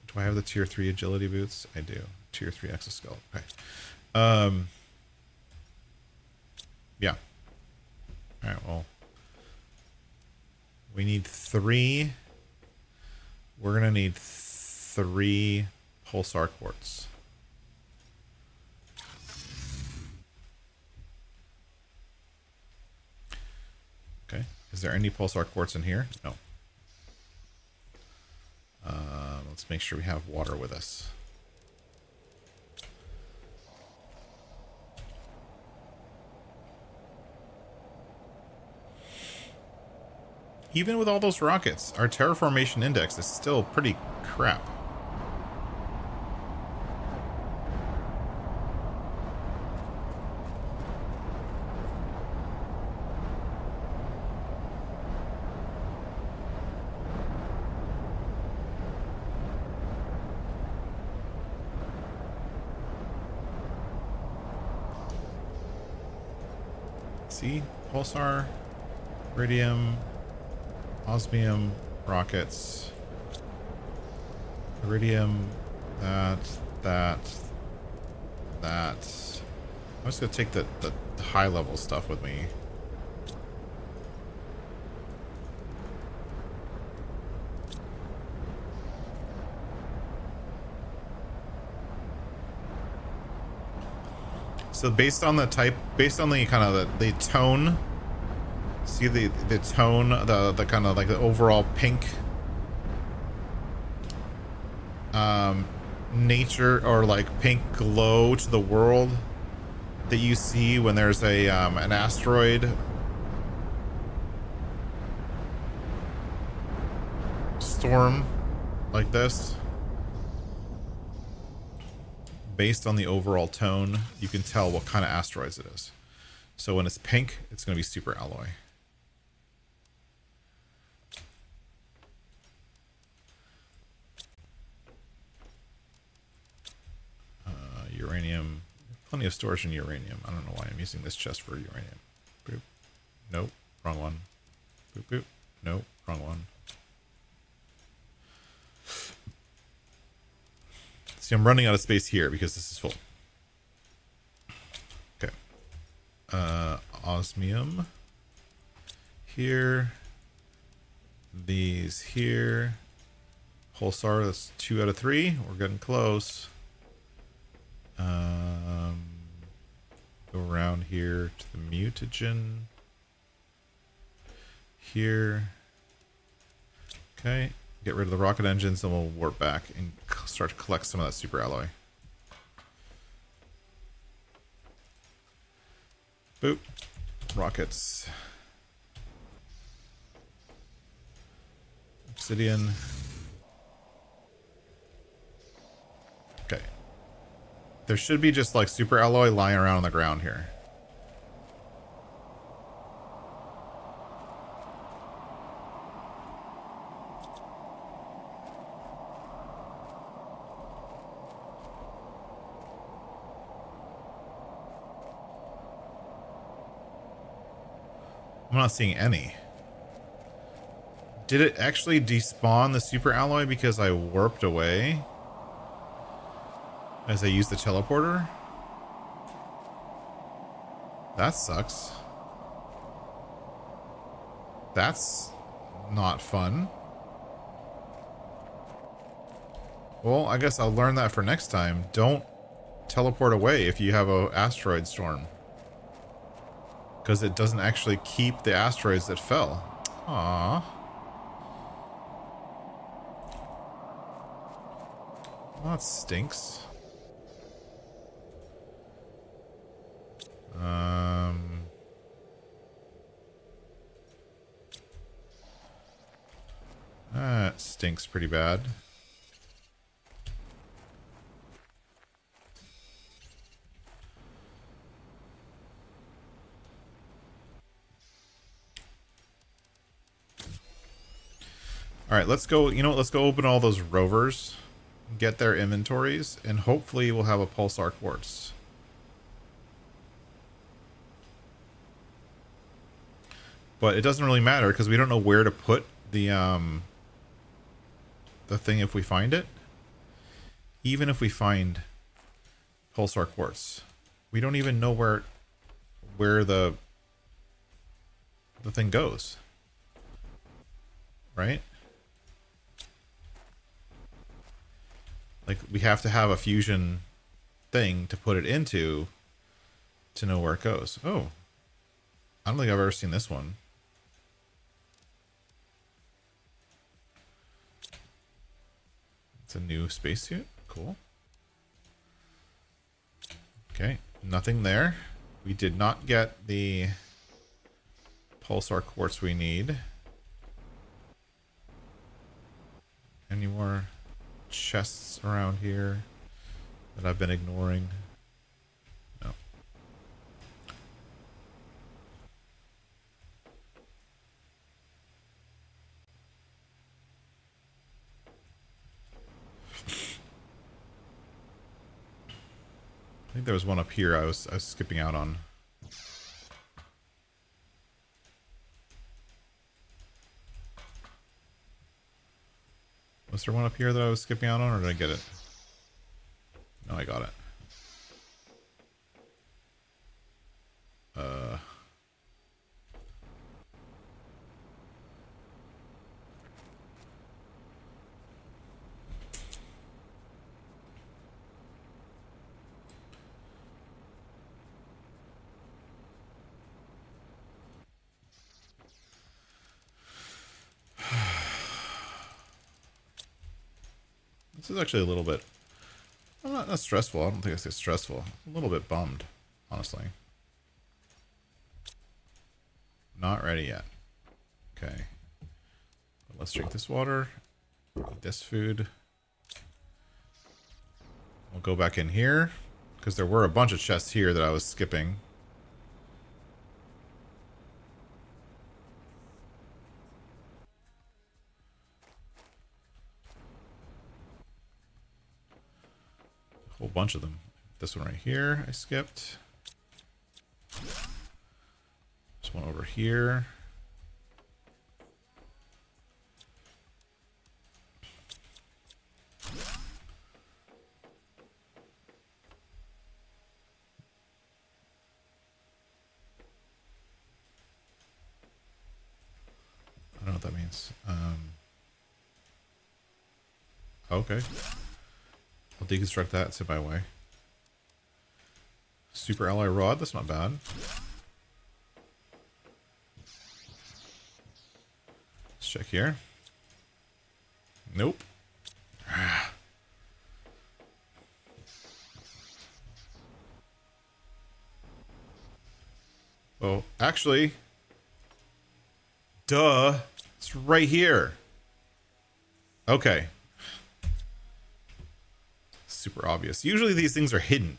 Do I have the tier 3 agility boots? I do. Tier 3 exoskeleton. Okay. Yeah. All right, well, we need 3. We're going to need 3 pulsar quartz. Okay. Is there any pulsar quartz in here? No. Let's make sure we have water with us. Even with all those rockets, our terraformation index is still pretty crap. See? Pulsar, iridium, osmium, rockets, iridium, that. I'm just going to take the high level stuff with me. So based on the type, based on the kind of the tone, see the tone, the kind of like the overall pink nature or like pink glow to the world that you see when there's a an asteroid storm like this. Based on the overall tone, you can tell what kind of asteroids it is. So when it's pink, it's going to be super alloy. Uranium. Plenty of storage in uranium. I don't know why I'm using this chest for uranium. Boop. Nope. Wrong one. Boop, boop. Nope. Wrong one. See, I'm running out of space here because this is full. Okay. Osmium. Here. These here. Pulsar, that's 2 out of 3. We're getting close. Go around here to the mutagen. Here. Okay. Get rid of the rocket engines and we'll warp back and start to collect some of that super alloy. Boop. Rockets. Obsidian. Okay. There should be just like super alloy lying around on the ground here. I'm not seeing any. Did it actually despawn the super alloy because I warped away as I used the teleporter? That sucks. That's not fun. Well, I guess I'll learn that for next time. Don't teleport away if you have a asteroid storm. Because it doesn't actually keep the asteroids that fell. Aww. Well, that stinks. That stinks pretty bad. All right, let's go. You know what? Let's go open all those rovers, get their inventories, and hopefully we'll have a pulsar quartz. But it doesn't really matter because we don't know where to put the thing if we find it. Even if we find pulsar quartz, we don't even know where the thing goes. Right? Like, we have to have a fusion thing to put it into to know where it goes. Oh. I don't think I've ever seen this one. It's a new spacesuit. Cool. Okay. Nothing there. We did not get the pulsar quartz we need. Any more chests around here that I've been ignoring? No. I think there was one up here I was skipping out on. Was there one up here that I was skipping out on, or did I get it? No, I got it. This is actually a little bit... I'm not stressful. I don't think it's stressful. A little bit bummed, honestly. Not ready yet. Okay. Let's drink this water. Eat this food. We'll go back in here, because there were a bunch of chests here that I was skipping. A whole bunch of them. This one right here I skipped. This one over here. I don't know what that means. Okay. I'll deconstruct that, sit by way. Super alloy rod, that's not bad. Let's check here. Nope. Oh, actually, duh, it's right here. Okay. Super obvious. Usually these things are hidden.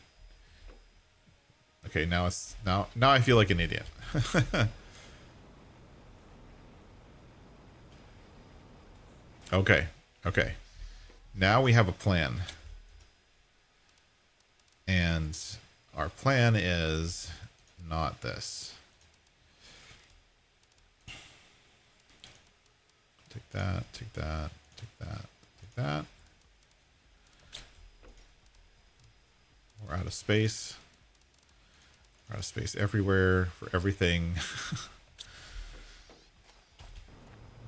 Okay, now it's now I feel like an idiot. Okay. Okay. Now we have a plan. And our plan is not this. Take that, take that, take that, take that. We're out of space. We're out of space everywhere for everything.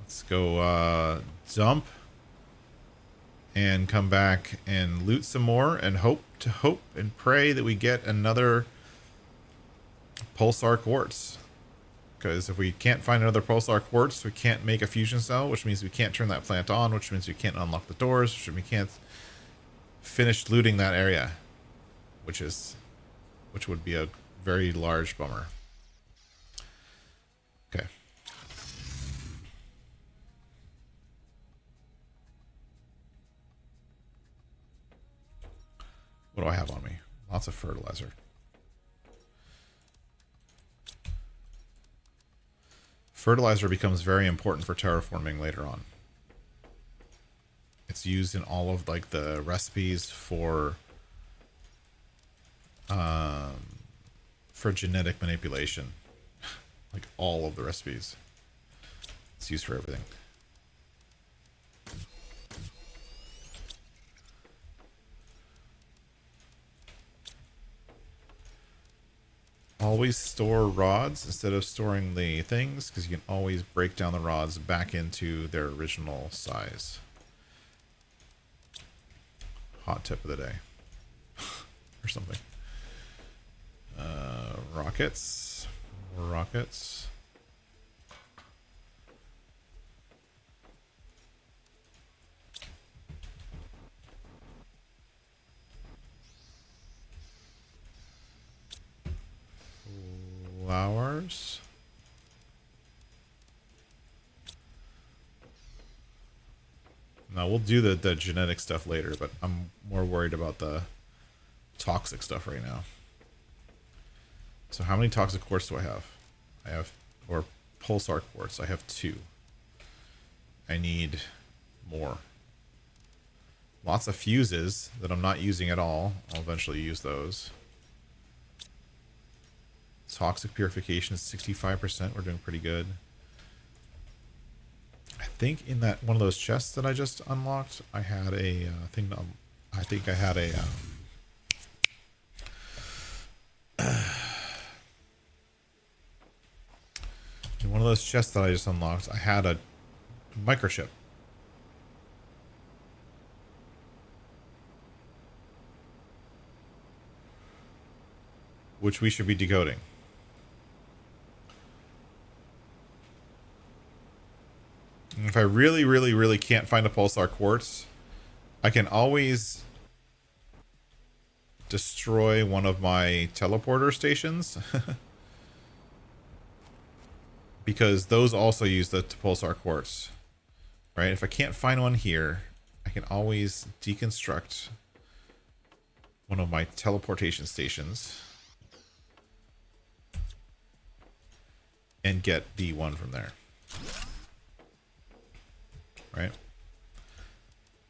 Let's go dump and come back and loot some more and hope and pray that we get another pulsar quartz. Because if we can't find another pulsar quartz, we can't make a fusion cell, which means we can't turn that plant on, which means we can't unlock the doors, which means we can't finish looting that area, which would be a very large bummer. Okay. What do I have on me? Lots of fertilizer. Fertilizer becomes very important for terraforming later on. It's used in all of like the recipes for genetic manipulation. Like all of the recipes. It's used for everything. Always store rods instead of storing the things, because you can always break down the rods back into their original size. Hot tip of the day. Or something. Rockets. More rockets. Flowers. Now we'll do the genetic stuff later, but I'm more worried about the toxic stuff right now. So how many toxic quartz do I have? Or pulsar quartz. I have 2. I need more. Lots of fuses that I'm not using at all. I'll eventually use those. Toxic purification is 65%. We're doing pretty good. I think in that one of those chests that I just unlocked, I had a thing. I think I had a in one of those chests that I just unlocked, I had a microchip. Which we should be decoding. And if I really, really, really can't find a pulsar quartz, I can always destroy one of my teleporter stations. Because those also use the pulsar quartz. Right? If I can't find one here, I can always deconstruct one of my teleportation stations and get the one from there. Right?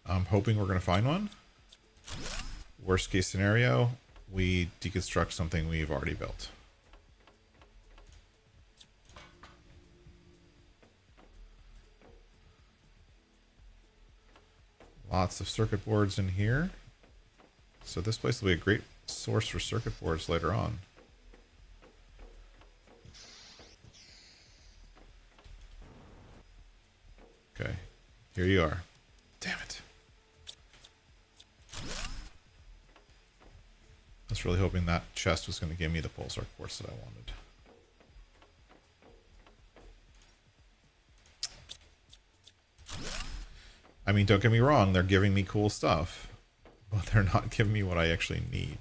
I'm hoping we're going to find one. Worst case scenario, we deconstruct something we've already built. Lots of circuit boards in here. So this place will be a great source for circuit boards later on. Okay, here you are. Damn it. I was really hoping that chest was going to give me the pulsar quartz that I wanted. I mean, don't get me wrong, they're giving me cool stuff, but they're not giving me what I actually need.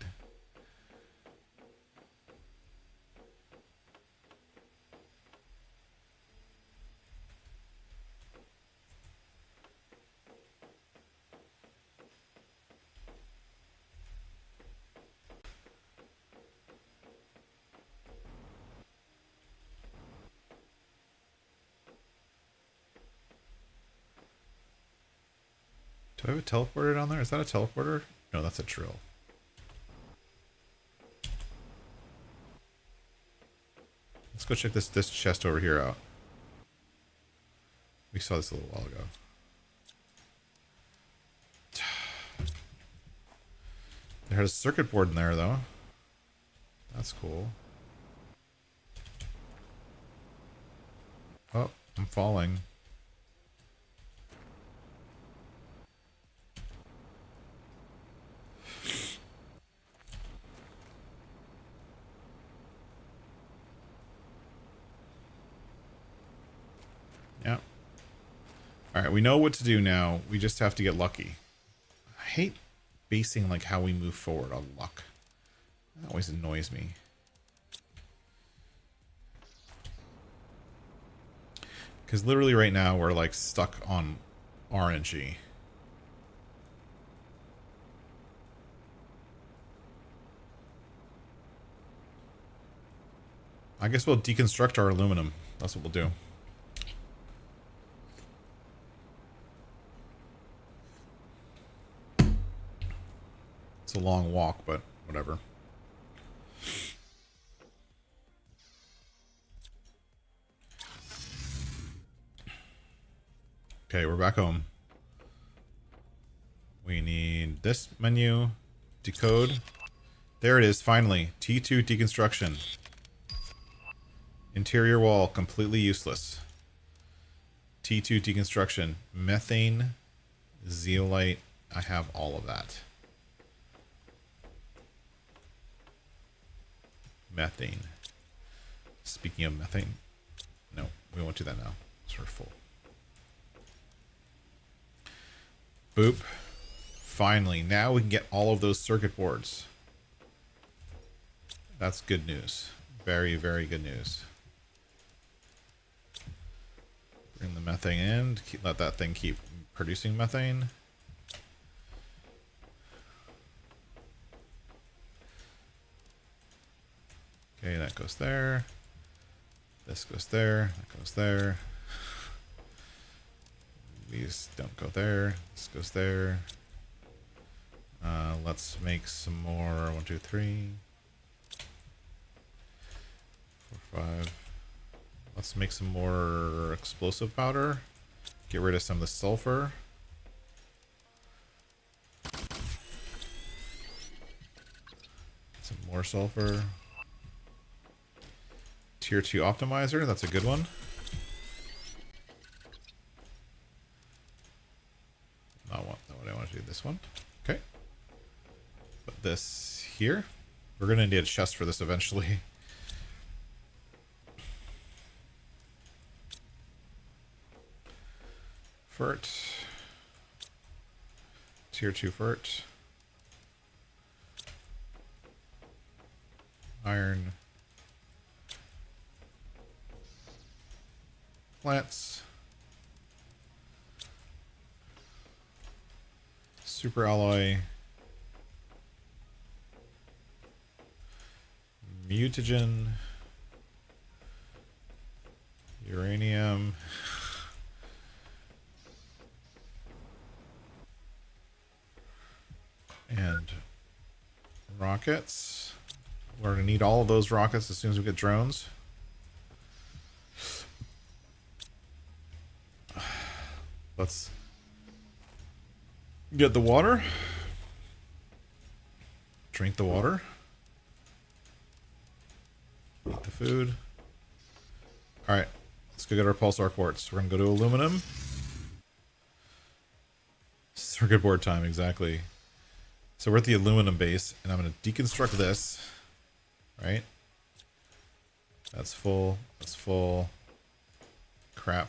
Do I have a teleporter down there? Is that a teleporter? No, that's a drill. Let's go check this chest over here out. We saw this a little while ago. There's a circuit board in there, though. That's cool. Oh, I'm falling. Yeah. Alright, we know what to do now. We just have to get lucky. I hate basing like how we move forward on luck. That always annoys me. Because literally right now we're like stuck on RNG. I guess we'll deconstruct our aluminum. That's what we'll do. It's a long walk, but whatever. Okay, we're back home. We need this menu. Decode. There it is, finally. T2 deconstruction. Interior wall, completely useless. T2 deconstruction. Methane. Zeolite. I have all of that. Methane. Speaking of methane. No, we won't do that now. It's we're full. Boop. Finally, now we can get all of those circuit boards. That's good news. Very, very good news. Bring the methane in. Let that thing keep producing methane. Okay, that goes there. This goes there. That goes there. These don't go there. This goes there. Let's make some more. 1, 2, 3, 4, 5. Let's make some more explosive powder. Get rid of some of the sulfur. Some more sulfur. Tier 2 optimizer. That's a good one. Not what I want to do. This one. Okay. Put this here. We're going to need a chest for this eventually. Fert. Tier 2 fert. Iron. Plants. Super alloy. Mutagen. Uranium. And rockets. We're going to need all of those rockets as soon as we get drones. Let's get the water. Drink the water. Eat the food. Alright, let's go get our pulsar quartz. We're going to go to aluminum. Circuit board time, exactly. So we're at the aluminum base, and I'm going to deconstruct this. Right? That's full. That's full. Crap.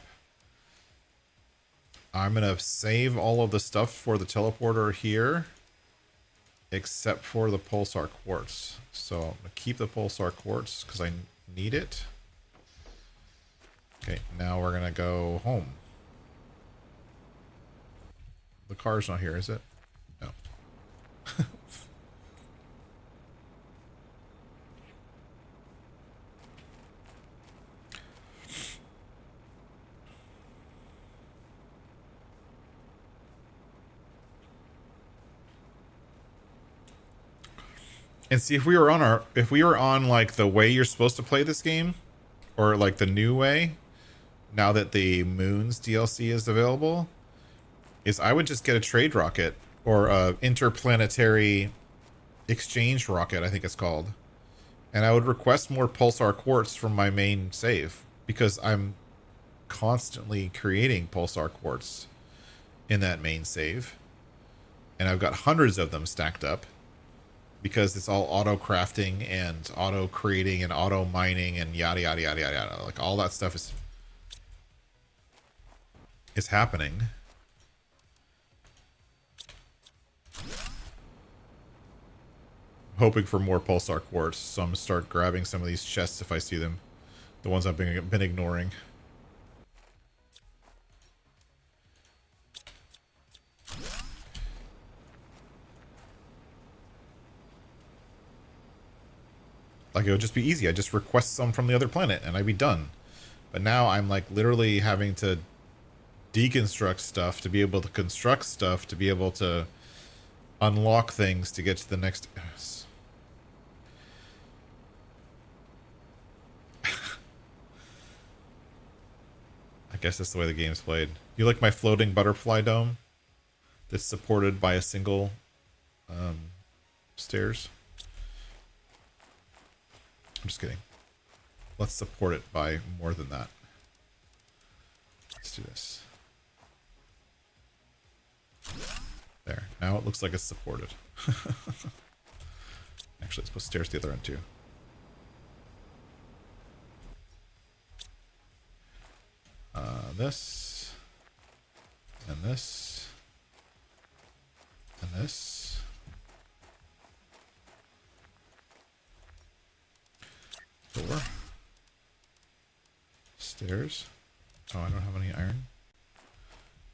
I'm going to save all of the stuff for the teleporter here, except for the pulsar quartz. So I'm going to keep the pulsar quartz because I need it. Okay, now we're going to go home. The car's not here, is it? No. And see, if we were on like the way you're supposed to play this game, or like the new way, now that the Moons DLC is available, is I would just get a trade rocket or a interplanetary exchange rocket, I think it's called. And I would request more pulsar quartz from my main save because I'm constantly creating pulsar quartz in that main save. And I've got hundreds of them stacked up because it's all auto crafting and auto creating and auto mining and yada yada yada yada yada. Like all that stuff is happening. Hoping for more pulsar quartz, so I'm gonna start grabbing some of these chests if I see them. The ones I've been ignoring. Like it would just be easy. I just request some from the other planet and I'd be done. But now I'm like literally having to deconstruct stuff to be able to construct stuff to be able to unlock things to get to the next. I guess that's the way the game's played. You like my floating butterfly dome that's supported by a single stairs? I'm just kidding. Let's support it by more than that. Let's do this. There. Now it looks like it's supported. Actually, let's put stairs to the other end too. This. And this. And this. Door. Stairs. Oh, I don't have any iron.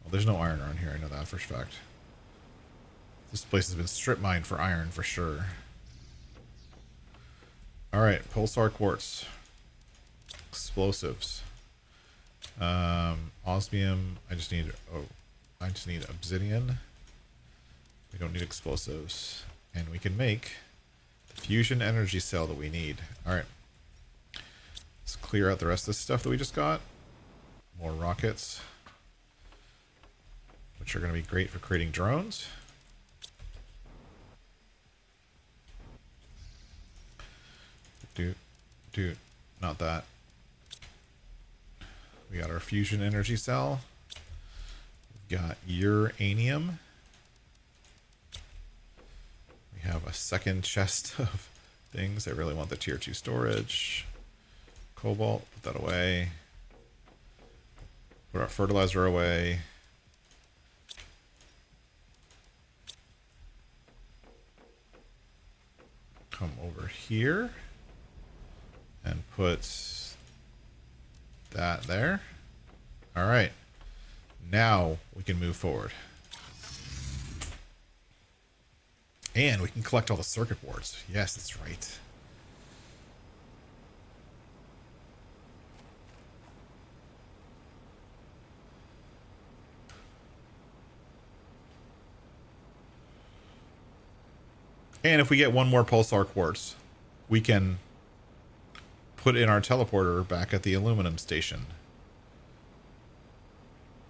Well, there's no iron around here. I know that for a fact. This place has been strip mined for iron for sure. Alright, pulsar quartz. Explosives. Osmium. I just need obsidian. We don't need explosives. And we can make the fusion energy cell that we need. Alright. Let's clear out the rest of this stuff that we just got. More rockets. Which are going to be great for creating drones. Not that. We got our fusion energy cell. We've got uranium. We have a second chest of things. I really want the tier 2 storage. Cobalt, put that away. Put our fertilizer away. Come over here and put that there. All right. Now we can move forward. And we can collect all the circuit boards. Yes, that's right. And if we get one more pulsar quartz, we can put in our teleporter back at the aluminum station.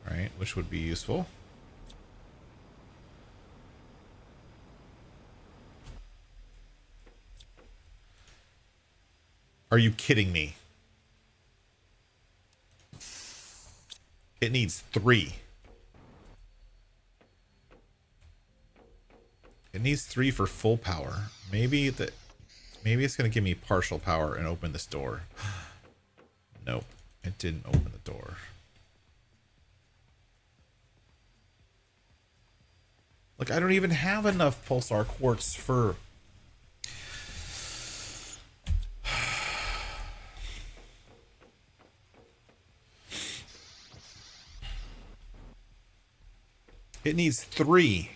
Right, which would be useful. Are you kidding me? It needs 3. It needs 3 for full power. Maybe it's going to give me partial power and open this door. Nope, it didn't open the door. Like, I don't even have enough pulsar quartz for... It needs 3.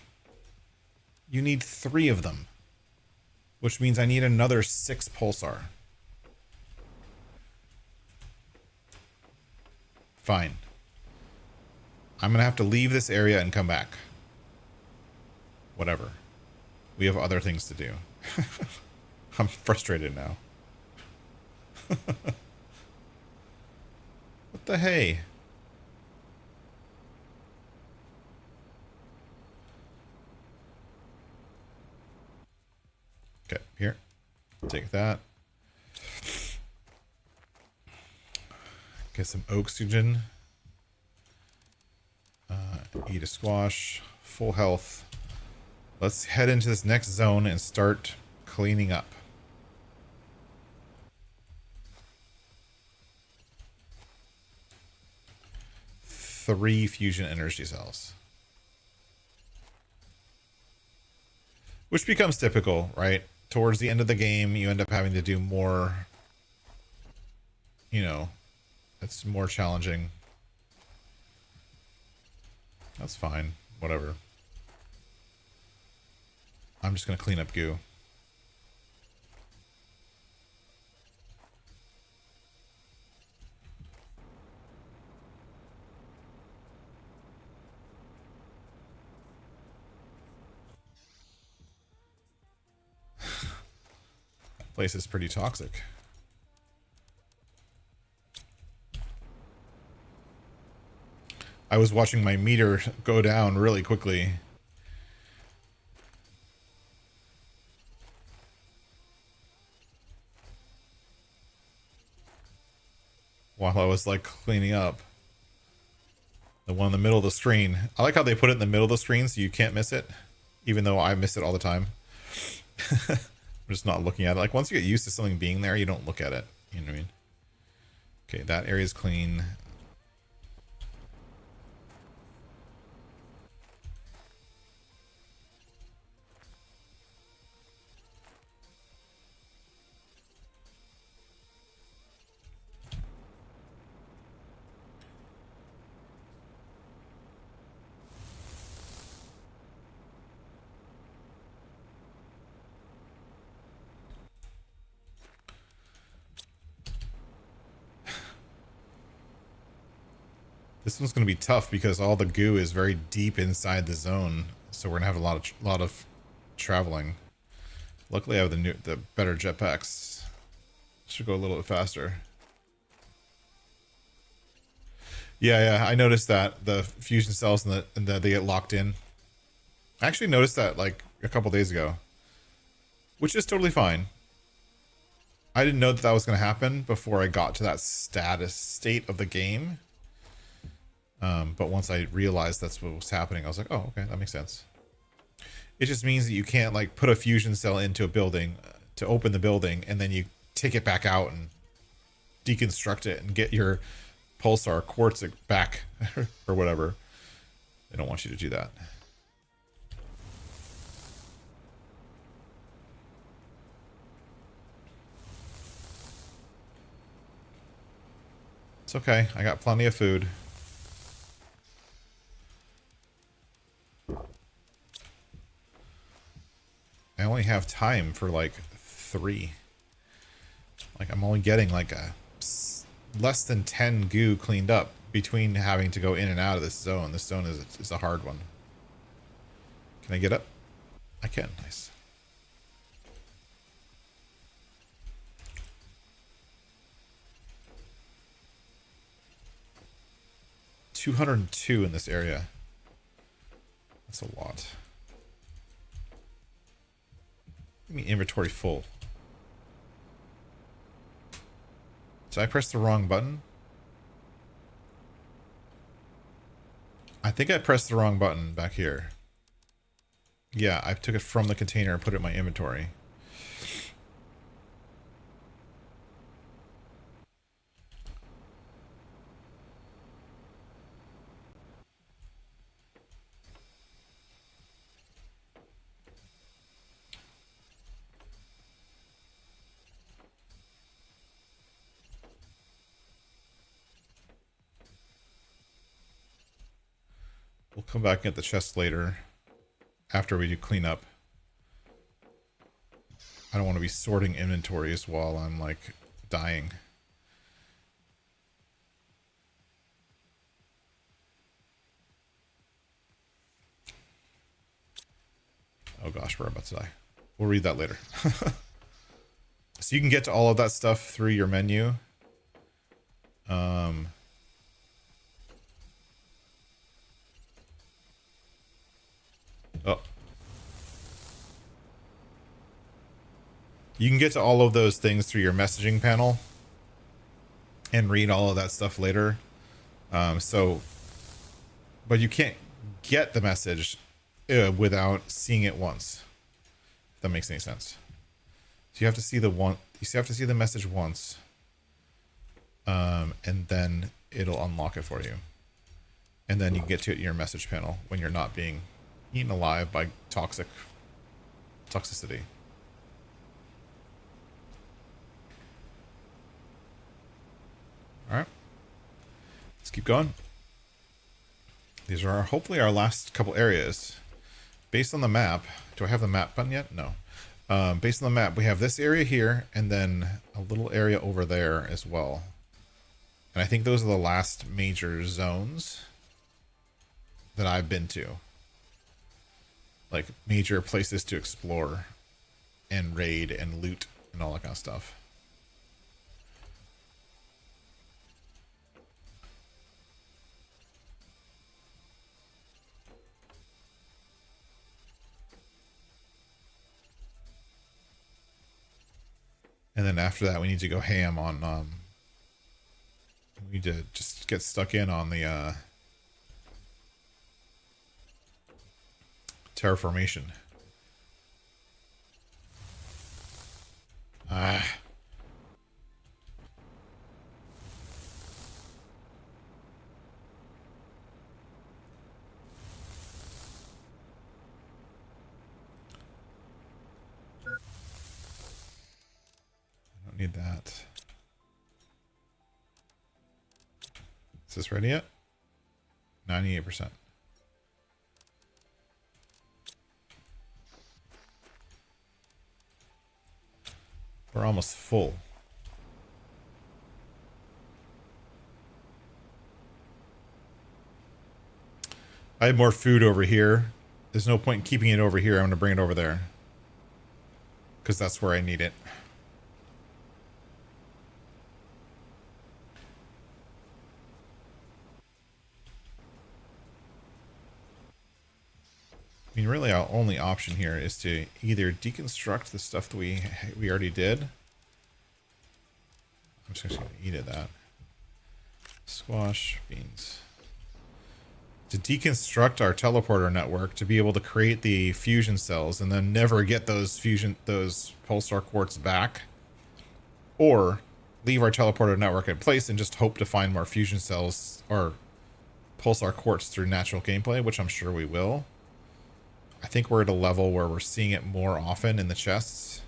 You need 3 of them. Which means I need another 6 pulsar. Fine. I'm going to have to leave this area and come back. Whatever. We have other things to do. I'm frustrated now. What the hay? Okay, here. Take that. Get some oxygen. Eat a squash. Full health. Let's head into this next zone and start cleaning up. Three fusion energy cells. Which becomes typical, right? Towards the end of the game, you end up having to do more, you know, it's more challenging. That's fine. Whatever. I'm just going to clean up goo. That place is pretty toxic. I was watching my meter go down really quickly. While I was like cleaning up. The one in the middle of the screen. I like how they put it in the middle of the screen so you can't miss it. Even though I miss it all the time. I'm just not looking at it. Like once you get used to something being there, you don't look at it. You know what I mean? Okay, that area is clean. This one's going to be tough because all the goo is very deep inside the zone, so we're going to have a lot of traveling. Luckily, I have the better jetpacks. Should go a little bit faster. Yeah, I noticed that the fusion cells and they get locked in. I actually noticed that like a couple days ago, which is totally fine. I didn't know that that was going to happen before I got to that state of the game. But once I realized that's what was happening, I was like, oh, okay, that makes sense. It just means that you can't like put a fusion cell into a building to open the building and then you take it back out and deconstruct it and get your pulsar quartz back or whatever. They don't want you to do that. It's okay. I got plenty of food. I only have time for like 3. Like I'm only getting like a less than 10 goo cleaned up between having to go in and out of this zone. This zone is a hard one. Can I get up? I can. Nice. $202 in this area. That's a lot. Give me inventory full. Did I press the wrong button? I think I pressed the wrong button back here. Yeah, I took it from the container and put it in my inventory. We'll come back and get the chest later after we do cleanup. I don't want to be sorting inventories while I'm like dying. Oh gosh, we're about to die. We'll read that later. So you can get to all of that stuff through your menu. You can get to all of those things through your messaging panel and read all of that stuff later. But you can't get the message without seeing it once. If that makes any sense. So you have to see the message once, and then it'll unlock it for you. And then you can get to it in your message panel when you're not being eaten alive by toxicity. All right, let's keep going. These are hopefully our last couple areas. Based on the map, do I have the map button yet? No. Based on the map, we have this area here, and then a little area over there as well. And I think those are the last major zones that I've been to. Like, major places to explore and raid and loot and all that kind of stuff. And then after that, we need to go ham on, we need to just get stuck in on the, terraformation. I don't need that. Is this ready yet? 98%. We're almost full. I have more food over here. There's no point in keeping it over here. I'm going to bring it over there, because that's where I need it. I mean, really, our only option here is to either deconstruct the stuff that we already did. I'm just going to eat it, that. Squash, beans. To deconstruct our teleporter network to be able to create the fusion cells and then never get those pulsar quartz back. Or leave our teleporter network in place and just hope to find more fusion cells or pulsar quartz through natural gameplay, which I'm sure we will. I think we're at a level where we're seeing it more often in the chests.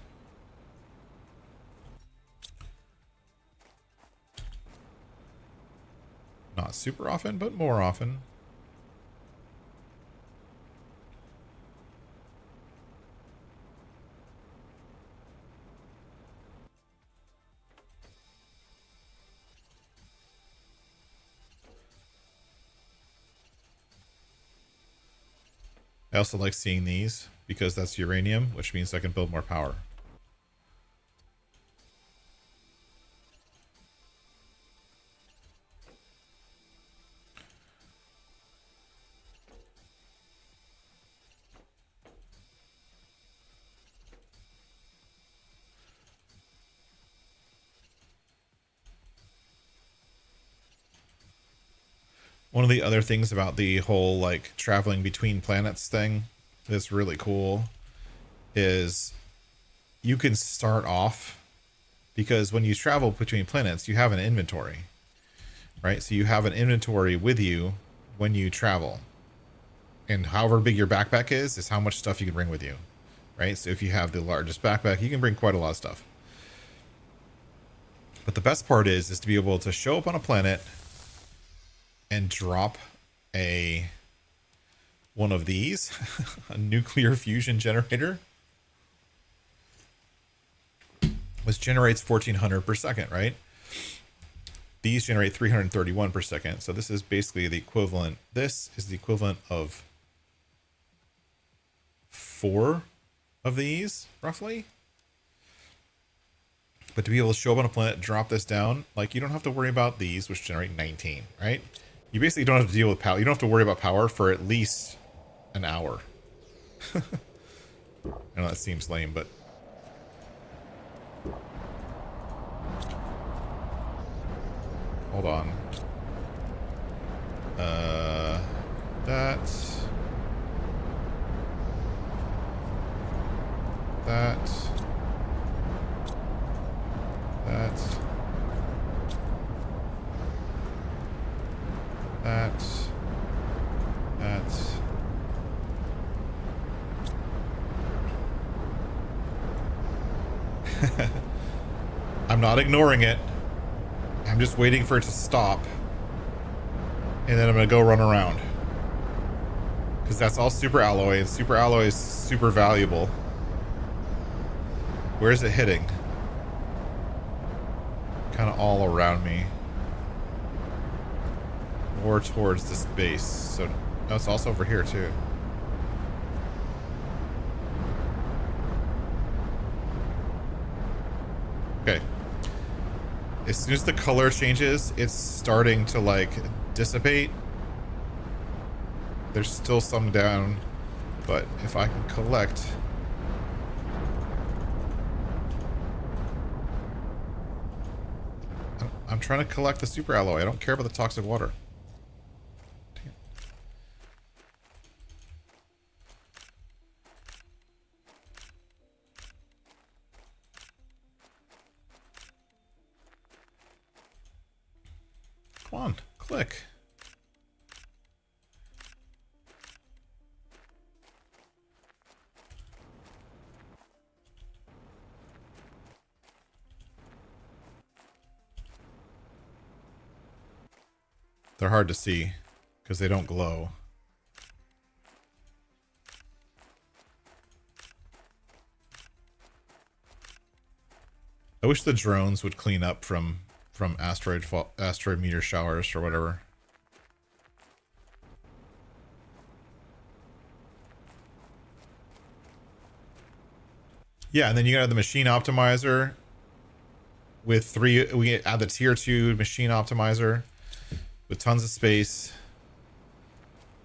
Not super often, but more often. I also like seeing these because that's uranium, which means I can build more power. One of the other things about the whole like traveling between planets thing that's really cool is you can start off, because when you travel between planets, you have an inventory, right? So you have an inventory with you when you travel, and however big your backpack is how much stuff you can bring with you, right? So if you have the largest backpack, you can bring quite a lot of stuff. But the best part is to be able to show up on a planet and drop one of these, a nuclear fusion generator, which generates 1400 per second, right? These generate 331 per second. So this is basically the equivalent. This is the equivalent of 4 of these, roughly. But to be able to show up on a planet, drop this down, like you don't have to worry about these, which generate 19, right? You basically don't have to deal with power. You don't have to worry about power for at least an hour. I know that seems lame, but hold on. That. That. I'm not ignoring it. I'm just waiting for it to stop. And then I'm going to go run around. Because that's all super alloy, and super alloy is super valuable. Where is it hitting? Kind of all around me. More towards this base. So, no, it's also over here too. Okay. As soon as the color changes, it's starting to like dissipate. There's still some down, but if I can collect... I'm trying to collect the super alloy. I don't care about the toxic water. Damn. Come on, click. They're hard to see because they don't glow. I wish the drones would clean up from asteroid meteor showers or whatever. Yeah, and then you got the machine optimizer with 3. We add the tier 2 machine optimizer with tons of space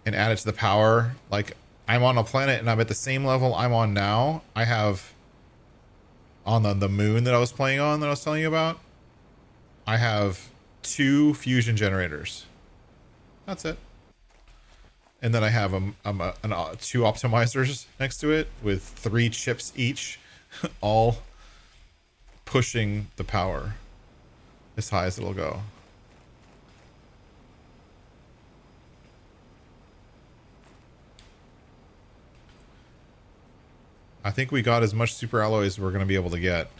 and add it to the power. Like, I'm on a planet and I'm at the same level I'm on now. I have on the moon that I was playing on, that I was telling you about, I have 2 fusion generators. That's it. And then I have 2 optimizers next to it with 3 chips each, all pushing the power as high as it'll go. I think we got as much super alloy as we're going to be able to get.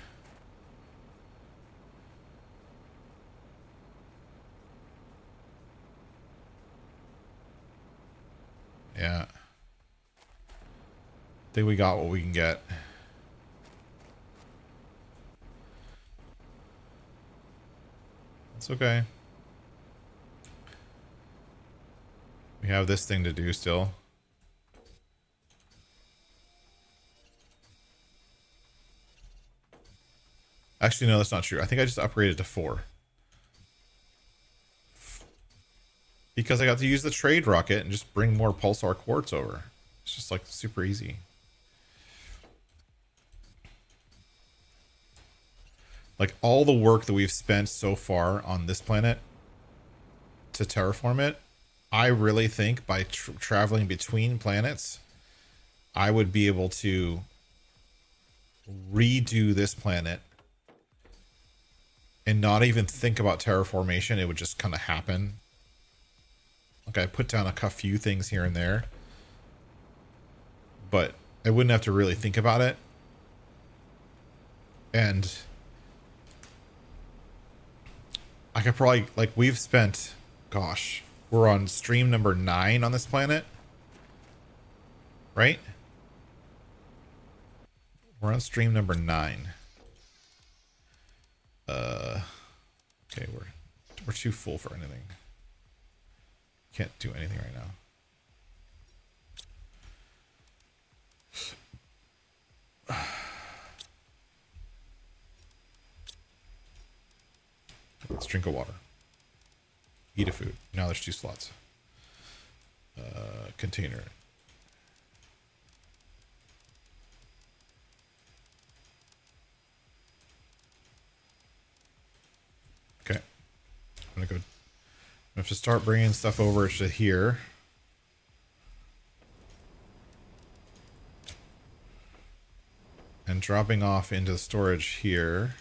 Yeah. I think we got what we can get. It's okay. We have this thing to do still. Actually, no, that's not true. I think I just upgraded to 4. Because I got to use the trade rocket and just bring more pulsar quartz over. It's just like super easy. Like all the work that we've spent so far on this planet to terraform it, I really think by traveling between planets, I would be able to redo this planet and not even think about terraformation. It would just kind of happen. Like I put down a few things here and there, but I wouldn't have to really think about it. And I could probably, like, we've spent, gosh, we're on stream number 9 on this planet, right? We're on stream number 9. Okay, we're too full for anything. Can't do anything right now. Let's drink a water. Eat a food. Now there's 2 slots. Container. Okay. I'm gonna go. I have to start bringing stuff over to here. And dropping off into the storage here.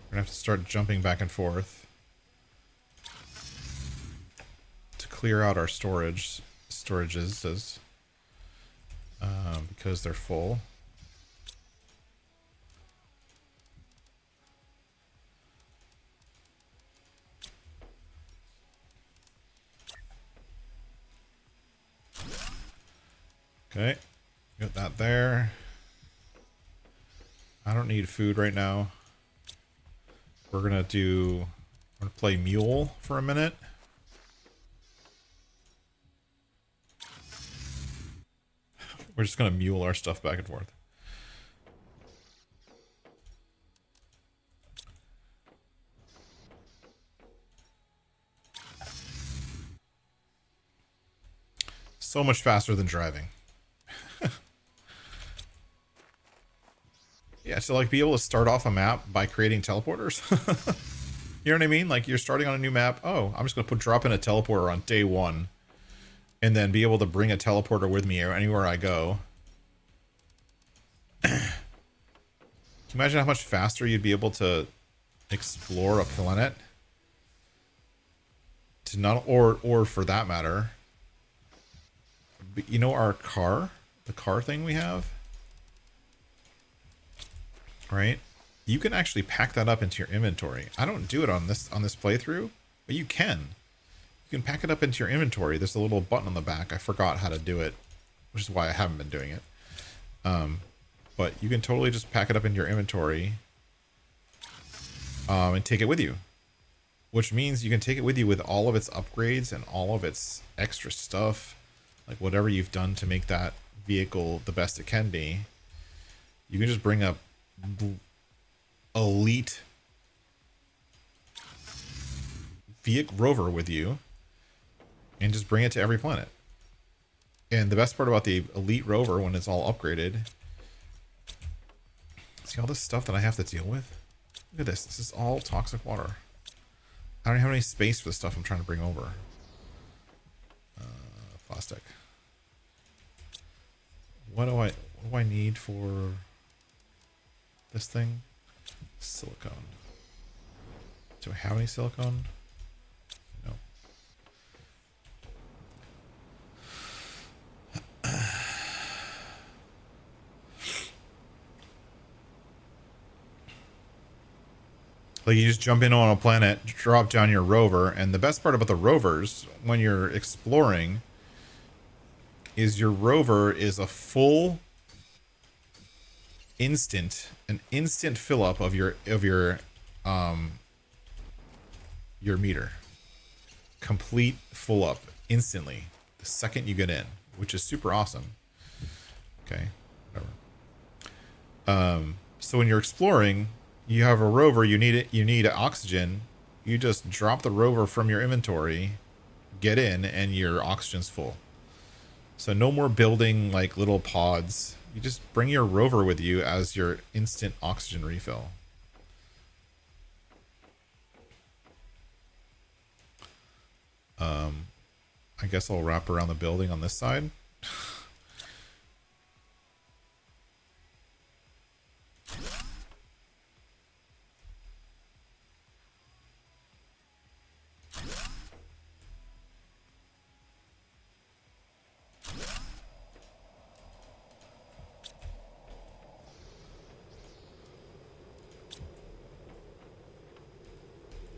We're gonna have to start jumping back and forth to clear out our storages because they're full. Okay, got that there. I don't need food right now. We're gonna play Mule for a minute. We're just gonna mule our stuff back and forth. So much faster than driving. Yeah, to like be able to start off a map by creating teleporters. You know what I mean? Like you're starting on a new map. Oh, I'm just gonna drop in a teleporter on day 1, and then be able to bring a teleporter with me anywhere I go. Can you imagine how much faster you'd be able to explore a planet? To not, or for that matter, you know, our car, the car thing we have. Right, you can actually pack that up into your inventory. I don't do it on this playthrough, but you can pack it up into your inventory. There's a little button on the back. I forgot how to do it, which is why I haven't been doing it. But you can totally just pack it up into your inventory and take it with you, which means you can take it with you with all of its upgrades and all of its extra stuff, like whatever you've done to make that vehicle the best it can be. You can just bring up elite vehicle rover with you and just bring it to every planet. And the best part about the elite rover, when it's all upgraded, see all this stuff that I have to deal with? Look at this. This is all toxic water. I don't have any space for the stuff I'm trying to bring over. Plastic. What do I need for this thing? Silicone. Do I have any silicone? No. Like you just jump in on a planet, drop down your rover, and the best part about the rovers when you're exploring is your rover is a full an instant fill up of your meter. Complete full up instantly the second you get in, which is super awesome. Okay, whatever. So when you're exploring, you have a rover, you need oxygen. You just drop the rover from your inventory, get in, and your oxygen's full. So no more building like little pods. You just bring your rover with you as your instant oxygen refill. I guess I'll wrap around the building on this side.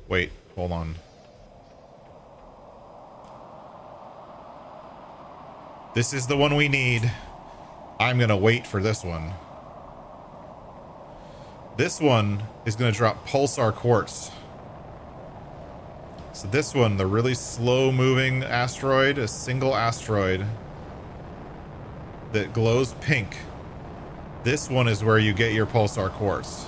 Wait, hold on. This is the one we need. I'm gonna wait for this one. This one is gonna drop pulsar quartz. So this one, the really slow moving asteroid, a single asteroid that glows pink. This one is where you get your pulsar quartz.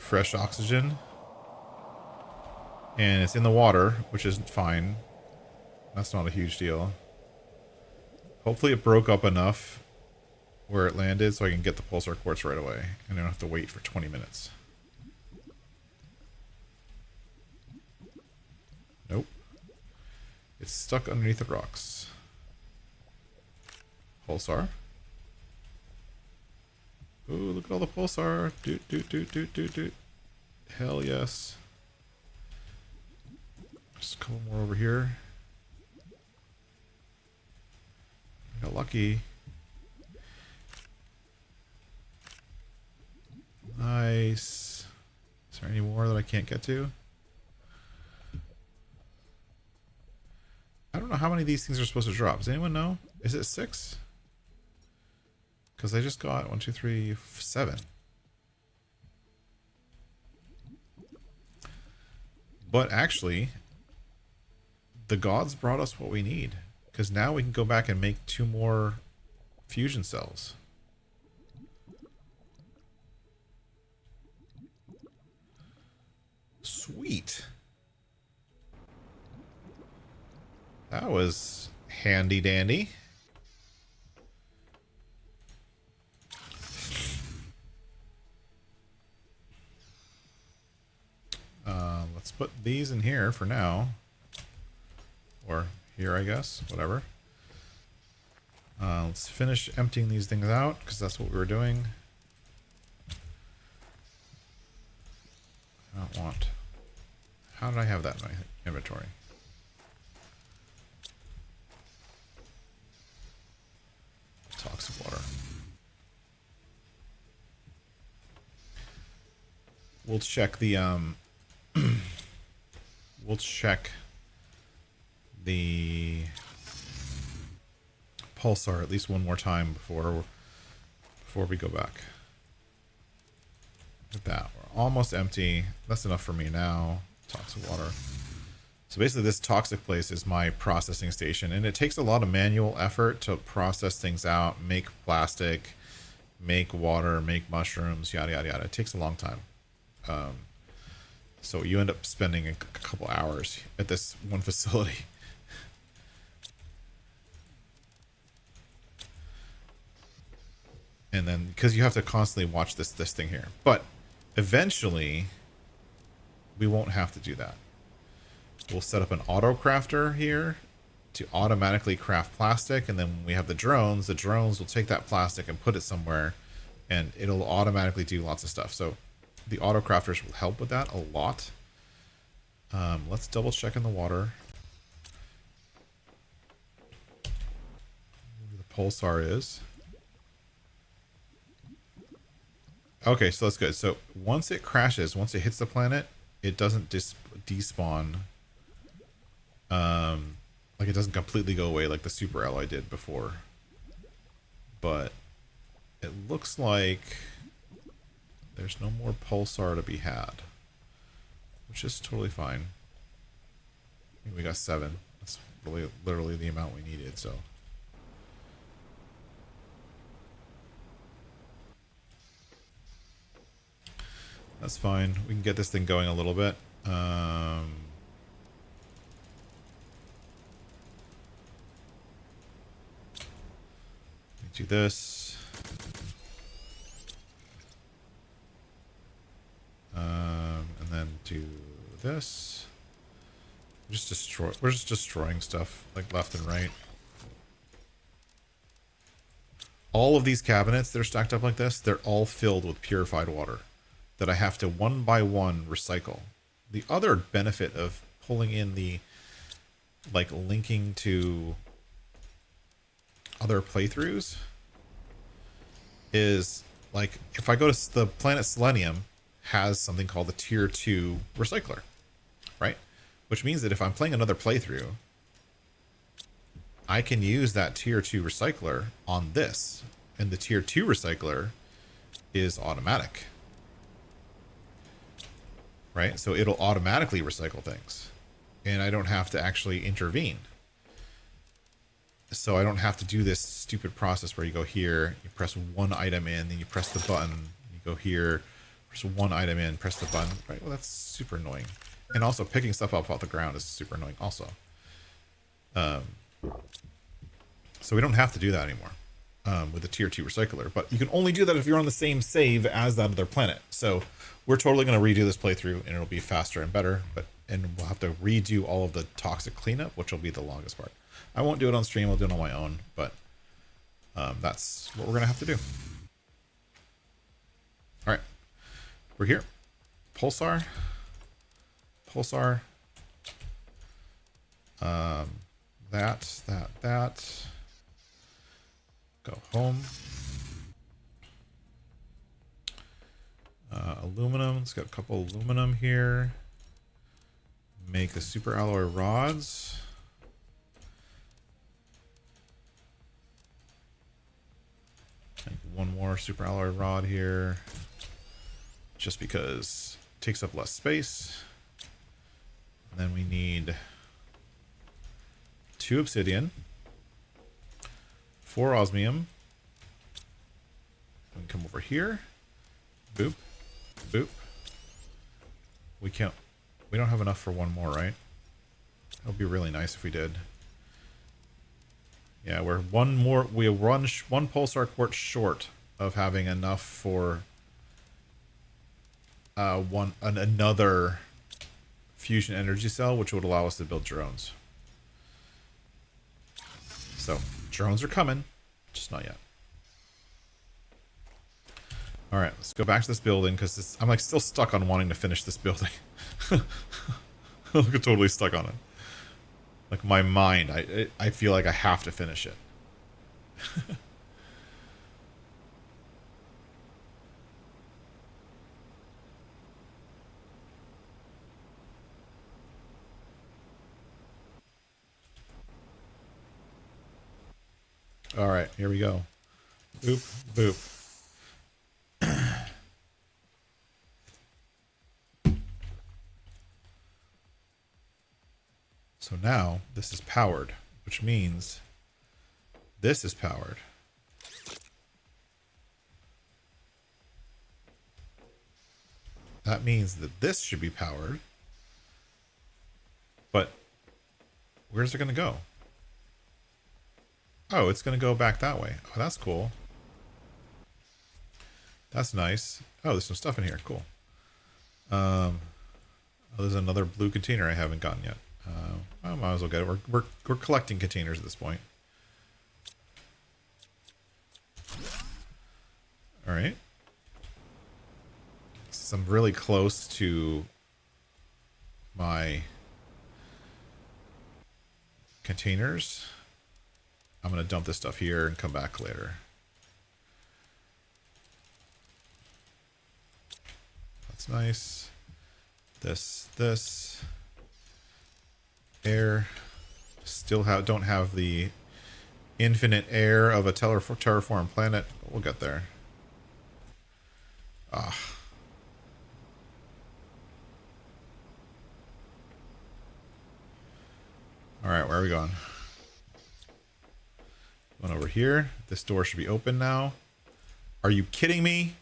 fresh oxygen. And it's in the water, which isn't fine. That's not a huge deal. Hopefully it broke up enough where it landed so I can get the pulsar quartz right away. And I don't have to wait for 20 minutes. Nope. It's stuck underneath the rocks. Pulsar. Ooh, look at all the pulsar. Doot, doot, doot, doot, doot, doot. Hell yes. Just a couple more over here. Got lucky. Nice. Is there any more that I can't get to? I don't know how many of these things are supposed to drop. Does anyone know? Is it 6? Because I just got 1, 2, 3, 7. But actually, the gods brought us what we need. Because now we can go back and make 2 more fusion cells. Sweet. That was handy dandy. Let's put these in here for now. Or here, I guess. Whatever. Let's finish emptying these things out, because that's what we were doing. I don't want... How did I have that in my inventory? Toxic water. We'll check the we'll check the pulsar at least one more time before we go back. Look at that. We're almost empty. That's enough for me now. Toxic water. So basically this toxic place is my processing station, and it takes a lot of manual effort to process things out, make plastic, make water, make mushrooms, yada yada yada. It takes a long time. So you end up spending a couple hours at this one facility. And then, because you have to constantly watch this thing here. But eventually, we won't have to do that. We'll set up an auto crafter here to automatically craft plastic. And then when we have the drones will take that plastic and put it somewhere, and it'll automatically do lots of stuff. So the auto crafters will help with that a lot. Let's double check in the water. Where the pulsar is. Okay, so that's good. So once it crashes, once it hits the planet, it doesn't despawn. Like it doesn't completely go away like the super alloy did before. But it looks like there's no more pulsar to be had, which is totally fine. I think we got 7. That's really literally the amount we needed, so. That's fine. We can get this thing going a little bit. Do this. And then do this. We're just destroying stuff like left and right. All of these cabinets that are stacked up like this, they're all filled with purified water that I have to one by one recycle. The other benefit of pulling in the, like, linking to other playthroughs is, like, if I go to the planet Selenium has something called the tier 2 recycler, right? Which means that if I'm playing another playthrough, I can use that tier 2 recycler on this, and the tier 2 recycler is automatic. Right? So it'll automatically recycle things. And I don't have to actually intervene. So I don't have to do this stupid process where you go here, you press one item in, then you press the button, you go here, Just one item in, press the button. Right, well, that's super annoying. And also, picking stuff up off the ground is super annoying also. So we don't have to do that anymore with the tier 2 recycler. But you can only do that if you're on the same save as that other planet. So we're totally going to redo this playthrough, and it'll be faster and better. And we'll have to redo all of the toxic cleanup, which will be the longest part. I won't do it on stream. I'll do it on my own. But that's what we're going to have to do. All right. We're here. Pulsar. That. Go home. Aluminum. Let's get a couple aluminum here. Make the super alloy rods. Make one more super alloy rod here. Just because it takes up less space. And then we need 2 obsidian, 4 osmium. We can come over here. Boop. Boop. We don't have enough for one more, right? That would be really nice if we did. Yeah, we're we run one pulsar quartz short of having enough for another fusion energy cell, which would allow us to build drones. So drones are coming, just not yet. All right, let's go back to this building because I'm like still stuck on wanting to finish this building. I'm totally stuck on it. Like my mind, I feel like I have to finish it. All right, here we go. Boop, boop. So now this is powered, which means this is powered. That means that this should be powered. But where's it going to go? Oh, it's going to go back that way. Oh, that's cool. That's nice. Oh, there's some stuff in here. Cool. Oh, there's another blue container I haven't gotten yet. I might as well get it. We're collecting containers at this point. All right. So I'm really close to my containers. I'm going to dump this stuff here and come back later. That's nice. This. Air. Still don't have the infinite air of a terraform planet. We'll get there. Ah. All right, where are we going? Going over here. This door should be open now. Are you kidding me?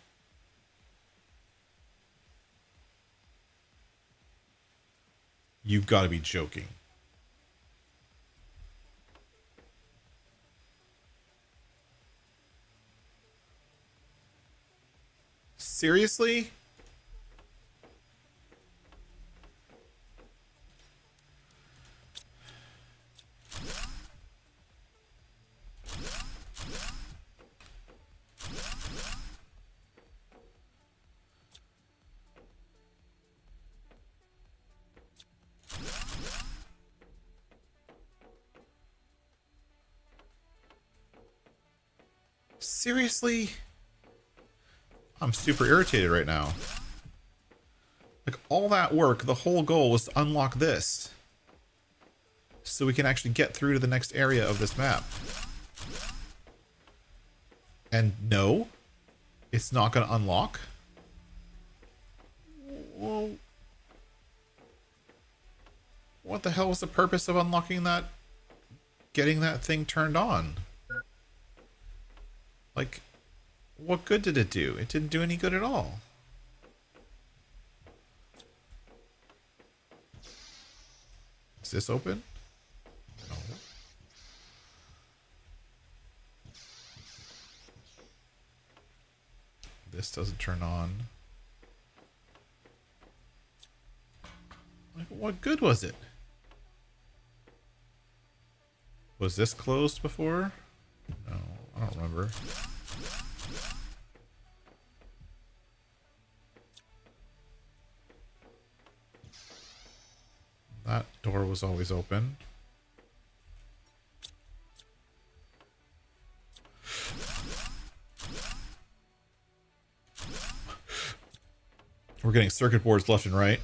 You've got to be joking. Seriously? Seriously? I'm super irritated right now. Like, all that work, the whole goal was to unlock this. So we can actually get through to the next area of this map. And no, it's not going to unlock. Well, what the hell was the purpose of unlocking that? Getting that thing turned on? Like, what good did it do? It didn't do any good at all. Is this open? No. This doesn't turn on. Like, what good was it? Was this closed before? No, I don't remember. That door was always open. We're getting circuit boards left and right.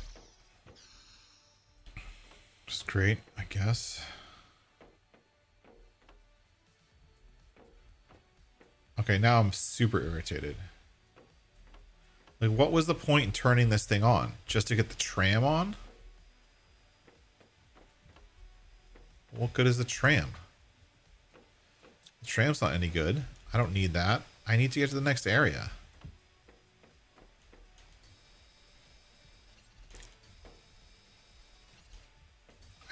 Which is great, I guess. Okay, now I'm super irritated. Like, what was the point in turning this thing on? Just to get the tram on? What good is the tram? The tram's not any good. I don't need that. I need to get to the next area.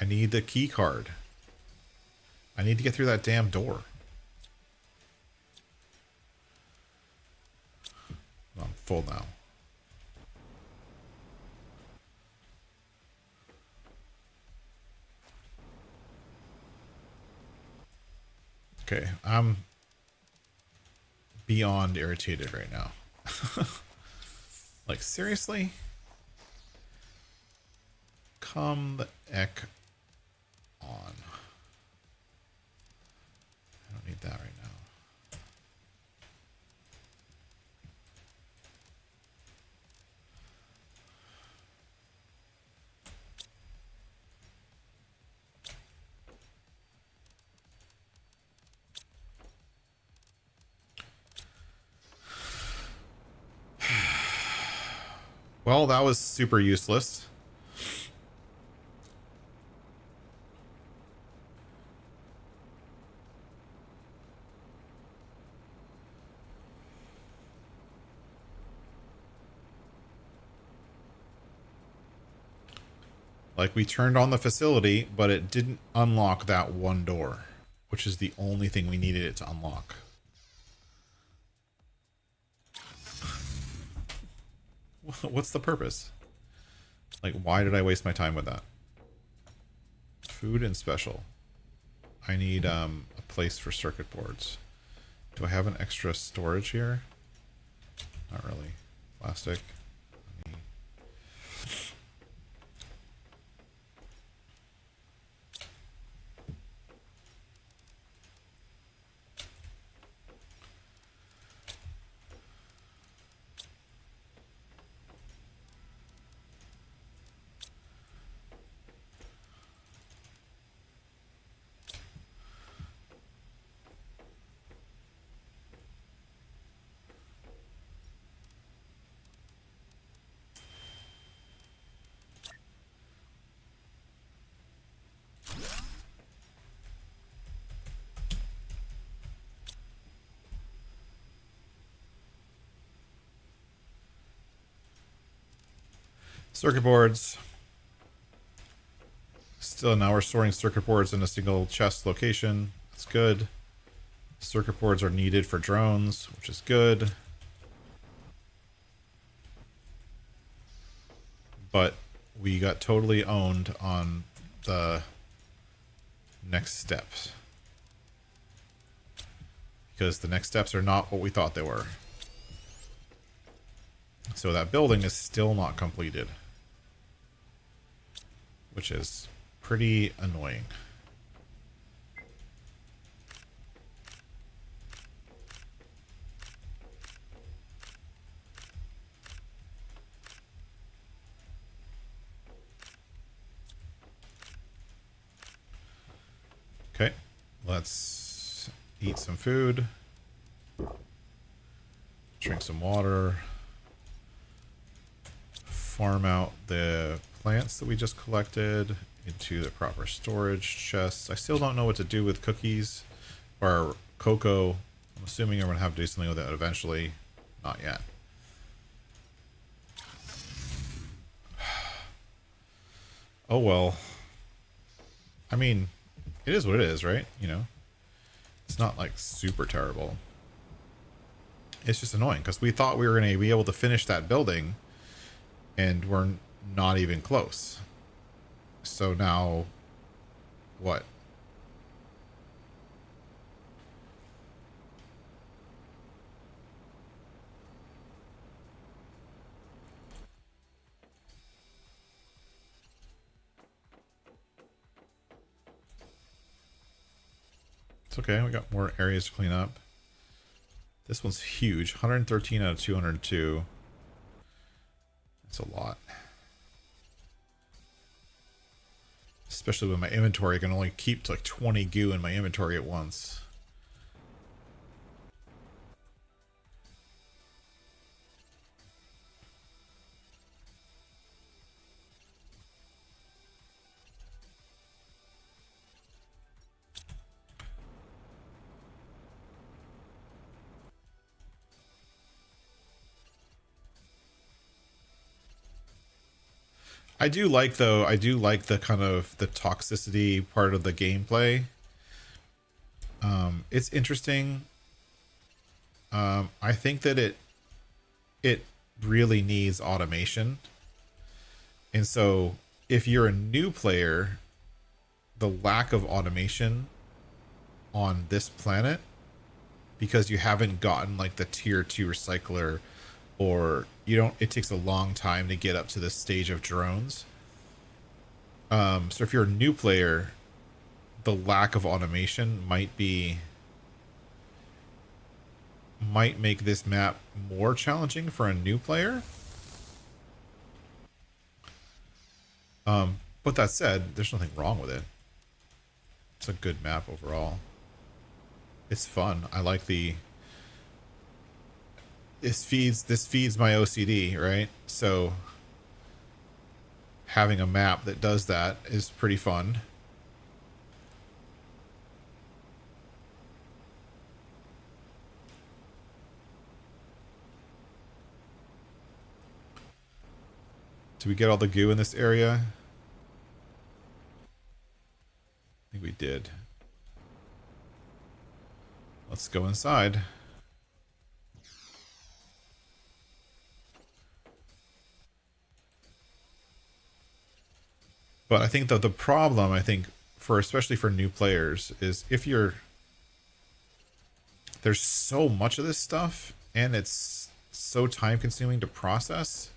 I need the key card. I need to get through that damn door. I'm full now. Okay, I'm beyond irritated right now. Like, seriously? Come the heck on. I don't need that right now. Well, that was super useless. Like, we turned on the facility, but it didn't unlock that one door, which is the only thing we needed it to unlock. What's the purpose? Like, why did I waste my time with that? Food and special. I need a place for circuit boards. Do I have an extra storage here? Not really. Plastic. Circuit boards. Still, now we're storing circuit boards in a single chest location. That's good. Circuit boards are needed for drones, which is good. But we got totally owned on the next steps. Because the next steps are not what we thought they were. So that building is still not completed. Which is pretty annoying. Okay, let's eat some food. Drink some water. Farm out the plants that we just collected into the proper storage chests. I still don't know what to do with cookies or cocoa. I'm assuming I'm going to have to do something with it eventually. Not yet. Oh well. I mean, it is what it is, right? You know, it's not like super terrible. It's just annoying because we thought we were going to be able to finish that building and we're not even close. So now what? It's okay. We got more areas to clean up. This one's huge. 113 out of 202. That's a lot. Especially when my inventory, I can only keep like 20 goo in my inventory at once. I do like, though, I do like the kind of the toxicity part of the gameplay. It's interesting. I think that it really needs automation. And so if you're a new player, the lack of automation on this planet, because you haven't gotten like the tier 2 recycler, or you don't, it takes a long time to get up to this stage of drones. So if you're a new player, the lack of automation might make this map more challenging for a new player. But that said, there's nothing wrong with it. It's a good map overall. It's fun. I like this feeds my OCD, right? So having a map that does that is pretty fun. Did we get all the goo in this area? I think we did. Let's go inside. But I think that the problem, I think, especially for new players, is if there's so much of this stuff and it's so time consuming to process,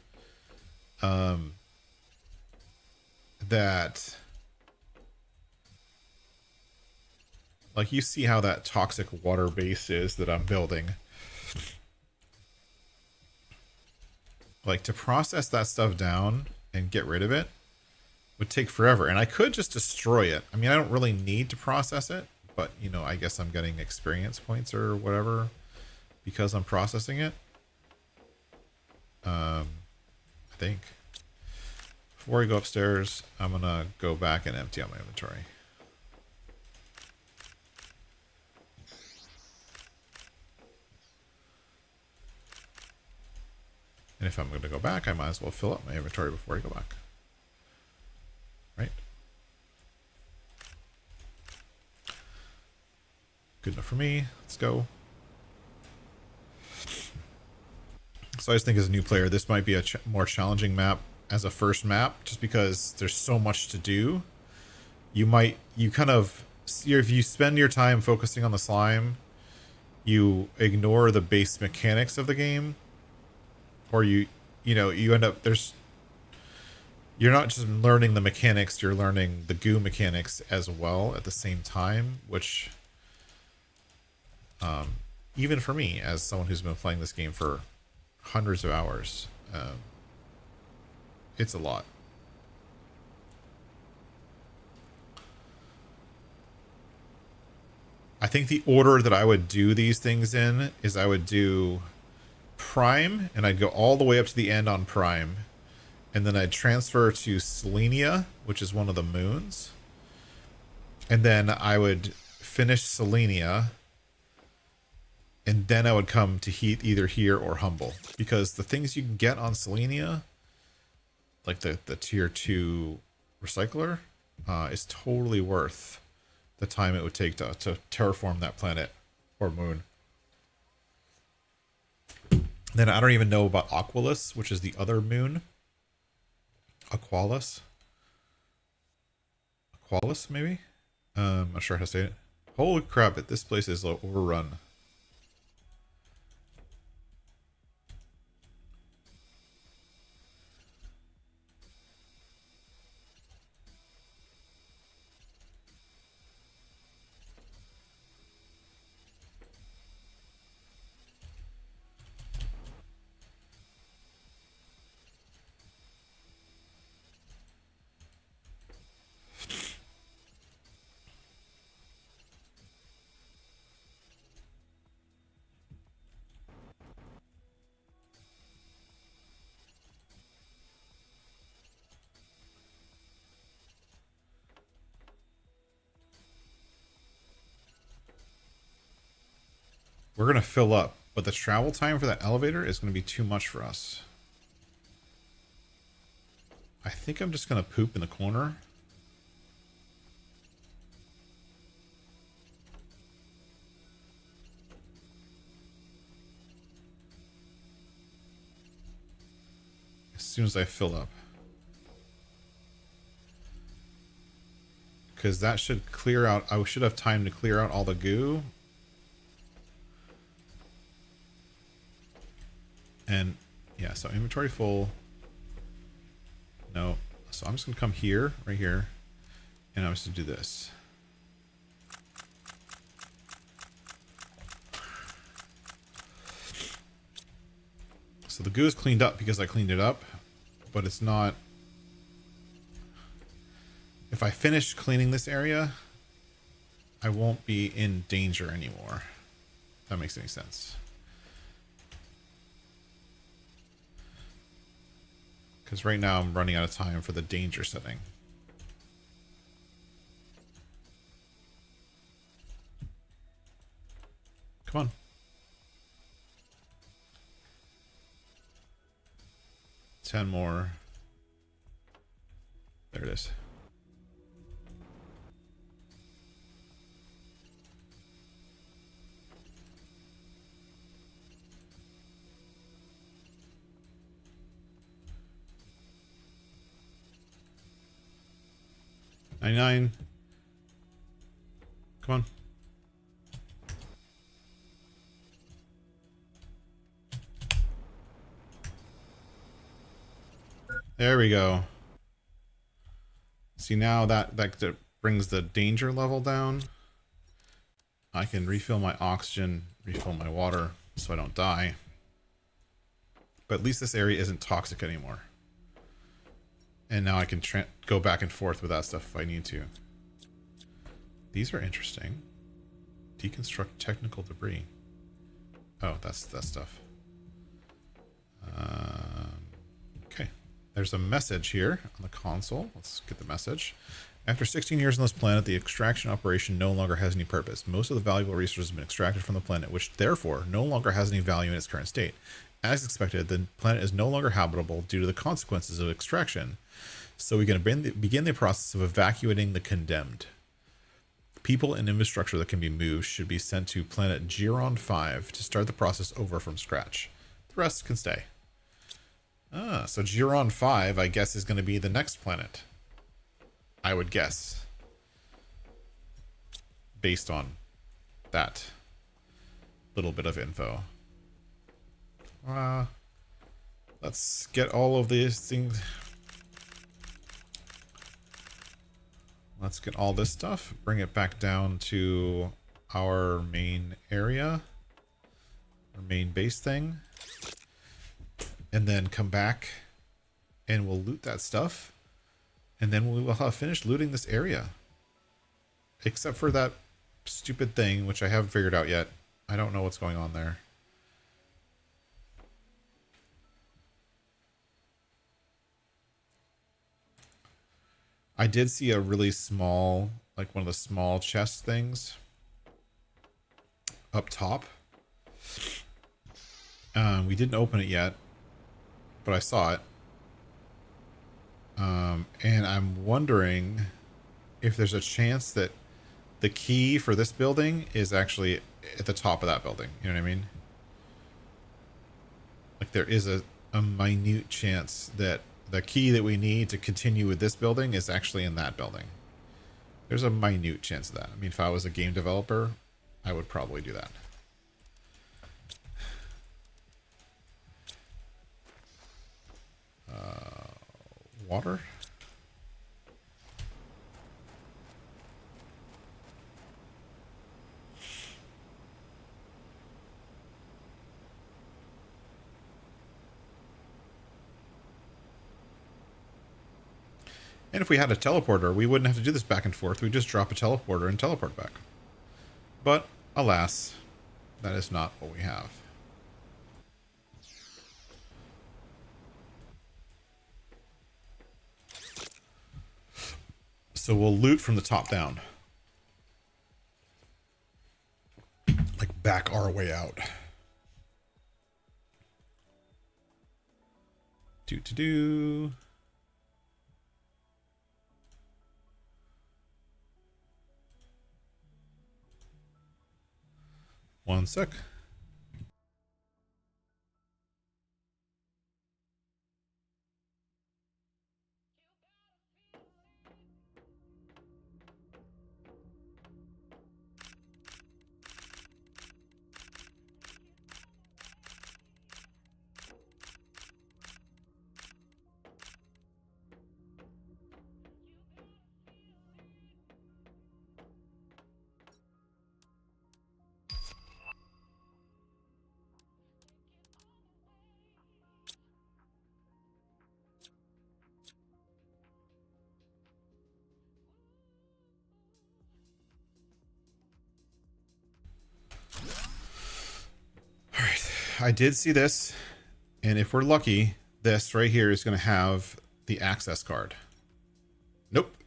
that, like, you see how that toxic water base is that I'm building. Like, to process that stuff down and get rid of it would take forever, and I could just destroy it. I mean, I don't really need to process it, but, you know, I guess I'm getting experience points or whatever because I'm processing it. I think before I go upstairs, I'm gonna go back and empty out my inventory. And if I'm going to go back, I might as well fill up my inventory before I go back. Right? Good enough for me. Let's go. So I just think as a new player, this might be a more challenging map as a first map, just because there's so much to do. If you spend your time focusing on the slime, you ignore the base mechanics of the game, or you end up, you're not just learning the mechanics, you're learning the goo mechanics as well at the same time, which, even for me, as someone who's been playing this game for hundreds of hours, it's a lot. I think the order that I would do these things in is I would do Prime, and I'd go all the way up to the end on Prime, and then I'd transfer to Selenia, which is one of the moons, and then I would finish Selenia, and then I would come to either here or Humble, because the things you can get on Selenia, like the tier 2 recycler, is totally worth the time it would take to terraform that planet or moon. Then I don't even know about Aqualus, which is the other moon. Aqualus, maybe. I'm not sure how to say it. Holy crap! This place is overrun. We're going to fill up, but the travel time for that elevator is going to be too much for us. I think I'm just going to poop in the corner. As soon as I fill up. Because that should clear out. I should have time to clear out all the goo. And yeah, so inventory full. No. So I'm just going to come here, right here. And I'm just going to do this. So the goo is cleaned up because I cleaned it up. But it's not... If I finish cleaning this area, I won't be in danger anymore. If that makes any sense. Because right now I'm running out of time for the danger setting. Come on. Ten more. There it is. $99. Come on. There we go. See, now that brings the danger level down. I can refill my oxygen, refill my water, so I don't die. But at least this area isn't toxic anymore. And now I can go back and forth with that stuff if I need to. These are interesting. Deconstruct technical debris. Oh, that's that stuff. Okay. There's a message here on the console. Let's get the message. After 16 years on this planet, the extraction operation no longer has any purpose. Most of the valuable resources have been extracted from the planet, which therefore no longer has any value in its current state. As expected, the planet is no longer habitable due to the consequences of extraction. So we're going to begin the process of evacuating the condemned. People and infrastructure that can be moved should be sent to planet Giron 5 to start the process over from scratch. The rest can stay. So Giron 5, I guess, is going to be the next planet. I would guess. Based on that little bit of info. Let's get all of these things. Let's get all this stuff, bring it back down to our main area, our main base thing, and then come back and we'll loot that stuff, and then we will have finished looting this area. Except for that stupid thing, which I haven't figured out yet. I don't know what's going on there. I did see a really small, like one of the small chest things up top. We didn't open it yet, but I saw it. And I'm wondering if there's a chance that the key for this building is actually at the top of that building. You know what I mean? Like there is a minute chance that the key that we need to continue with this building is actually in that building. There's a minute chance of that. I mean, if I was a game developer, I would probably do that. Water. And if we had a teleporter, we wouldn't have to do this back and forth. We'd just drop a teleporter and teleport back. But alas, that is not what we have. So we'll loot from the top down. Like back our way out. Do. One sec. I did see this, and if we're lucky, this right here is going to have the access card. Nope.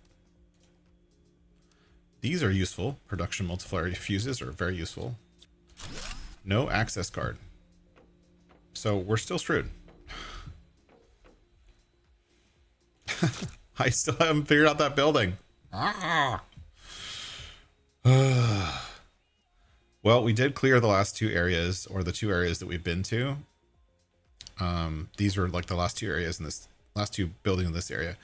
These are useful. Production multiplier fuses are very useful. No access card. So we're still screwed. I still haven't figured out that building. Well, we did clear the last two areas, or the two areas that we've been to. These were like the last two areas in this, last two buildings in this area.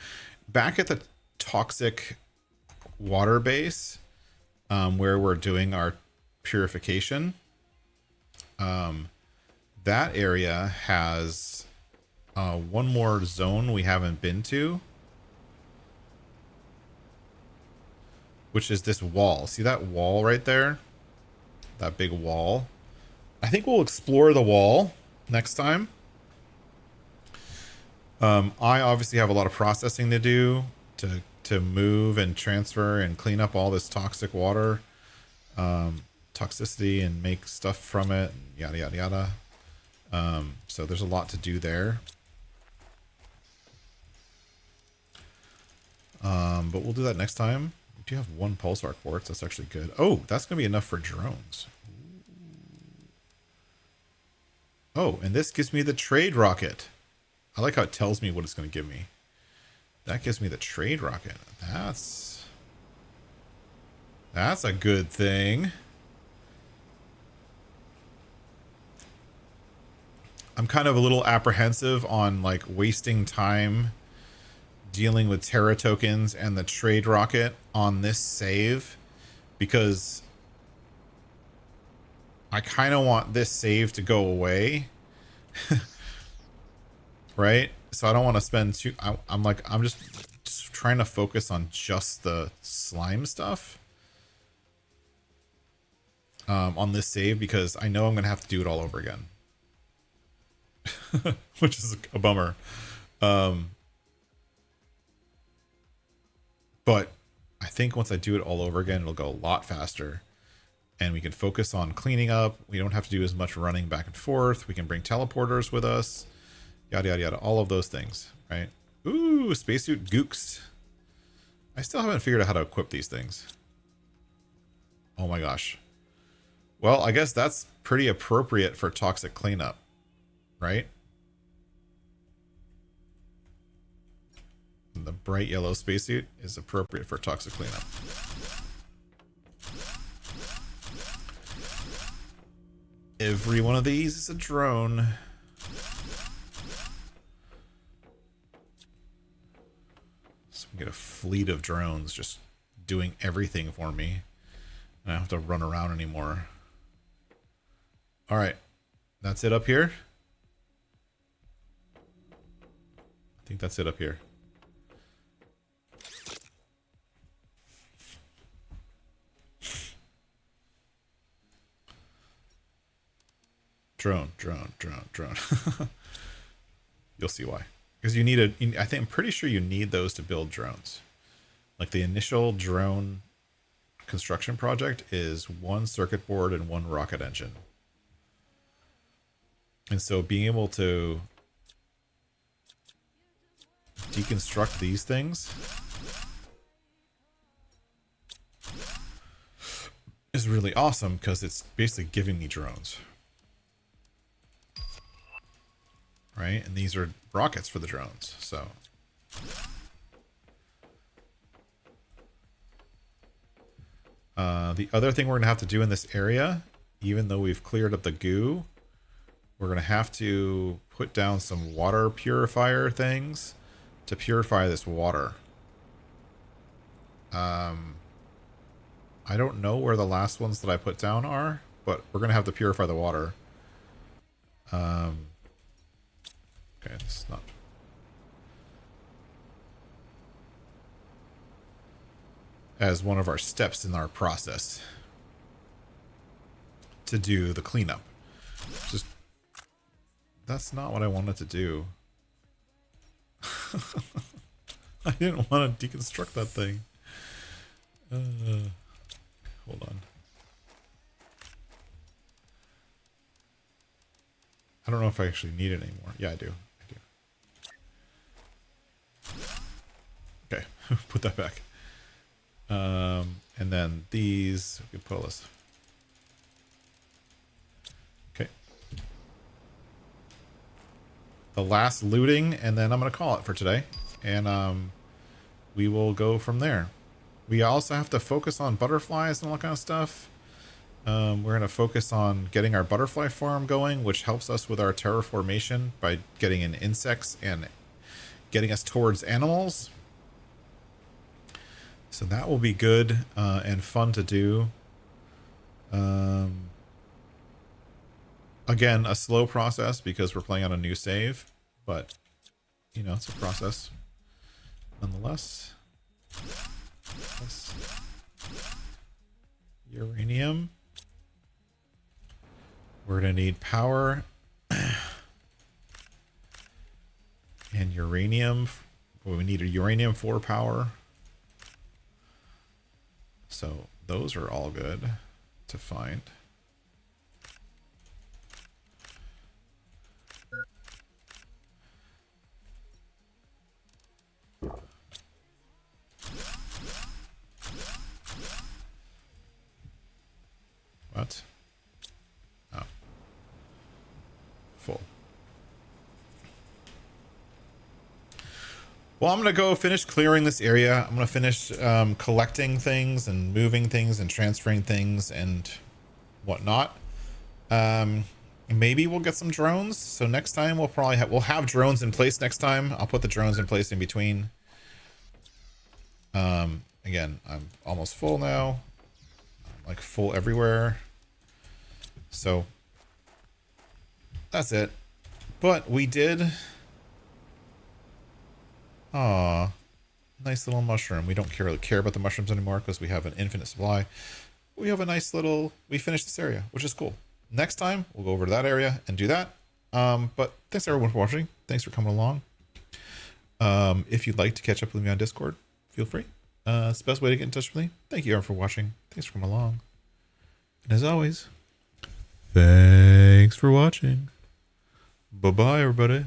Back at the toxic water base, where we're doing our purification, that area has one more zone we haven't been to, which is this wall. See that wall right there? That big wall. I think we'll explore the wall next time. I obviously have a lot of processing to do to move and transfer and clean up all this toxic water, toxicity, and make stuff from it, yada yada yada. So there's a lot to do there. But we'll do that next time. We do have one pulsar quartz. That's actually good. Oh, that's gonna be enough for drones. Oh, and this gives me the trade rocket. I like how it tells me what it's going to give me. That gives me the trade rocket. That's a good thing. I'm kind of a little apprehensive on like wasting time dealing with Terra tokens and the trade rocket on this save, because I kind of want this save to go away. Right? So I don't want to spend too... I'm just trying to focus on just the slime stuff on this save, because I know I'm going to have to do it all over again. Which is a bummer. But I think once I do it all over again, it'll go a lot faster. And we can focus on cleaning up. We don't have to do as much running back and forth. We can bring teleporters with us. Yada, yada, yada. All of those things, right? Ooh, spacesuit gooks. I still haven't figured out how to equip these things. Oh my gosh. Well, I guess that's pretty appropriate for toxic cleanup, right? The bright yellow spacesuit is appropriate for toxic cleanup. Every one of these is a drone. So we get a fleet of drones just doing everything for me. And I don't have to run around anymore. All right, that's it up here. I think that's it up here. Drone. You'll see why. Because you need I'm pretty sure you need those to build drones. Like the initial drone construction project is 1 circuit board and 1 rocket engine. And so being able to deconstruct these things is really awesome because it's basically giving me drones. Right? And these are rockets for the drones. So the other thing we're going to have to do in this area, even though we've cleared up the goo, we're going to have to put down some water purifier things to purify this water. I don't know where the last ones that I put down are, but we're going to have to purify the water. Okay, this is not... as one of our steps in our process to do the cleanup. Just... that's not what I wanted to do. I didn't want to deconstruct that thing. Hold on. I don't know if I actually need it anymore. Yeah, I do. Okay, put that back. And then these, we can put all this. Okay. The last looting, and then I'm going to call it for today. And we will go from there. We also have to focus on butterflies and all that kind of stuff. We're going to focus on getting our butterfly farm going, which helps us with our terraformation by getting in insects and getting us towards animals. So that will be good and fun to do. Again, a slow process because we're playing on a new save, but you know, it's a process nonetheless. Uranium. We're going to need power and uranium. Well, we need a uranium for power. So those are all good to find. What? Oh. Full. Well, I'm going to go finish clearing this area. I'm going to finish collecting things and moving things and transferring things and whatnot. Maybe we'll get some drones. So next time we'll probably we'll have drones in place next time. I'll put the drones in place in between. Again, I'm almost full now. I'm like full everywhere. So that's it. But we did... Aw, nice little mushroom. We don't really care about the mushrooms anymore because we have an infinite supply. We have a nice little... we finished this area, which is cool. Next time, we'll go over to that area and do that. But thanks everyone for watching. Thanks for coming along. If you'd like to catch up with me on Discord, feel free. It's the best way to get in touch with me. Thank you everyone for watching. Thanks for coming along. And as always, thanks for watching. Bye-bye, everybody.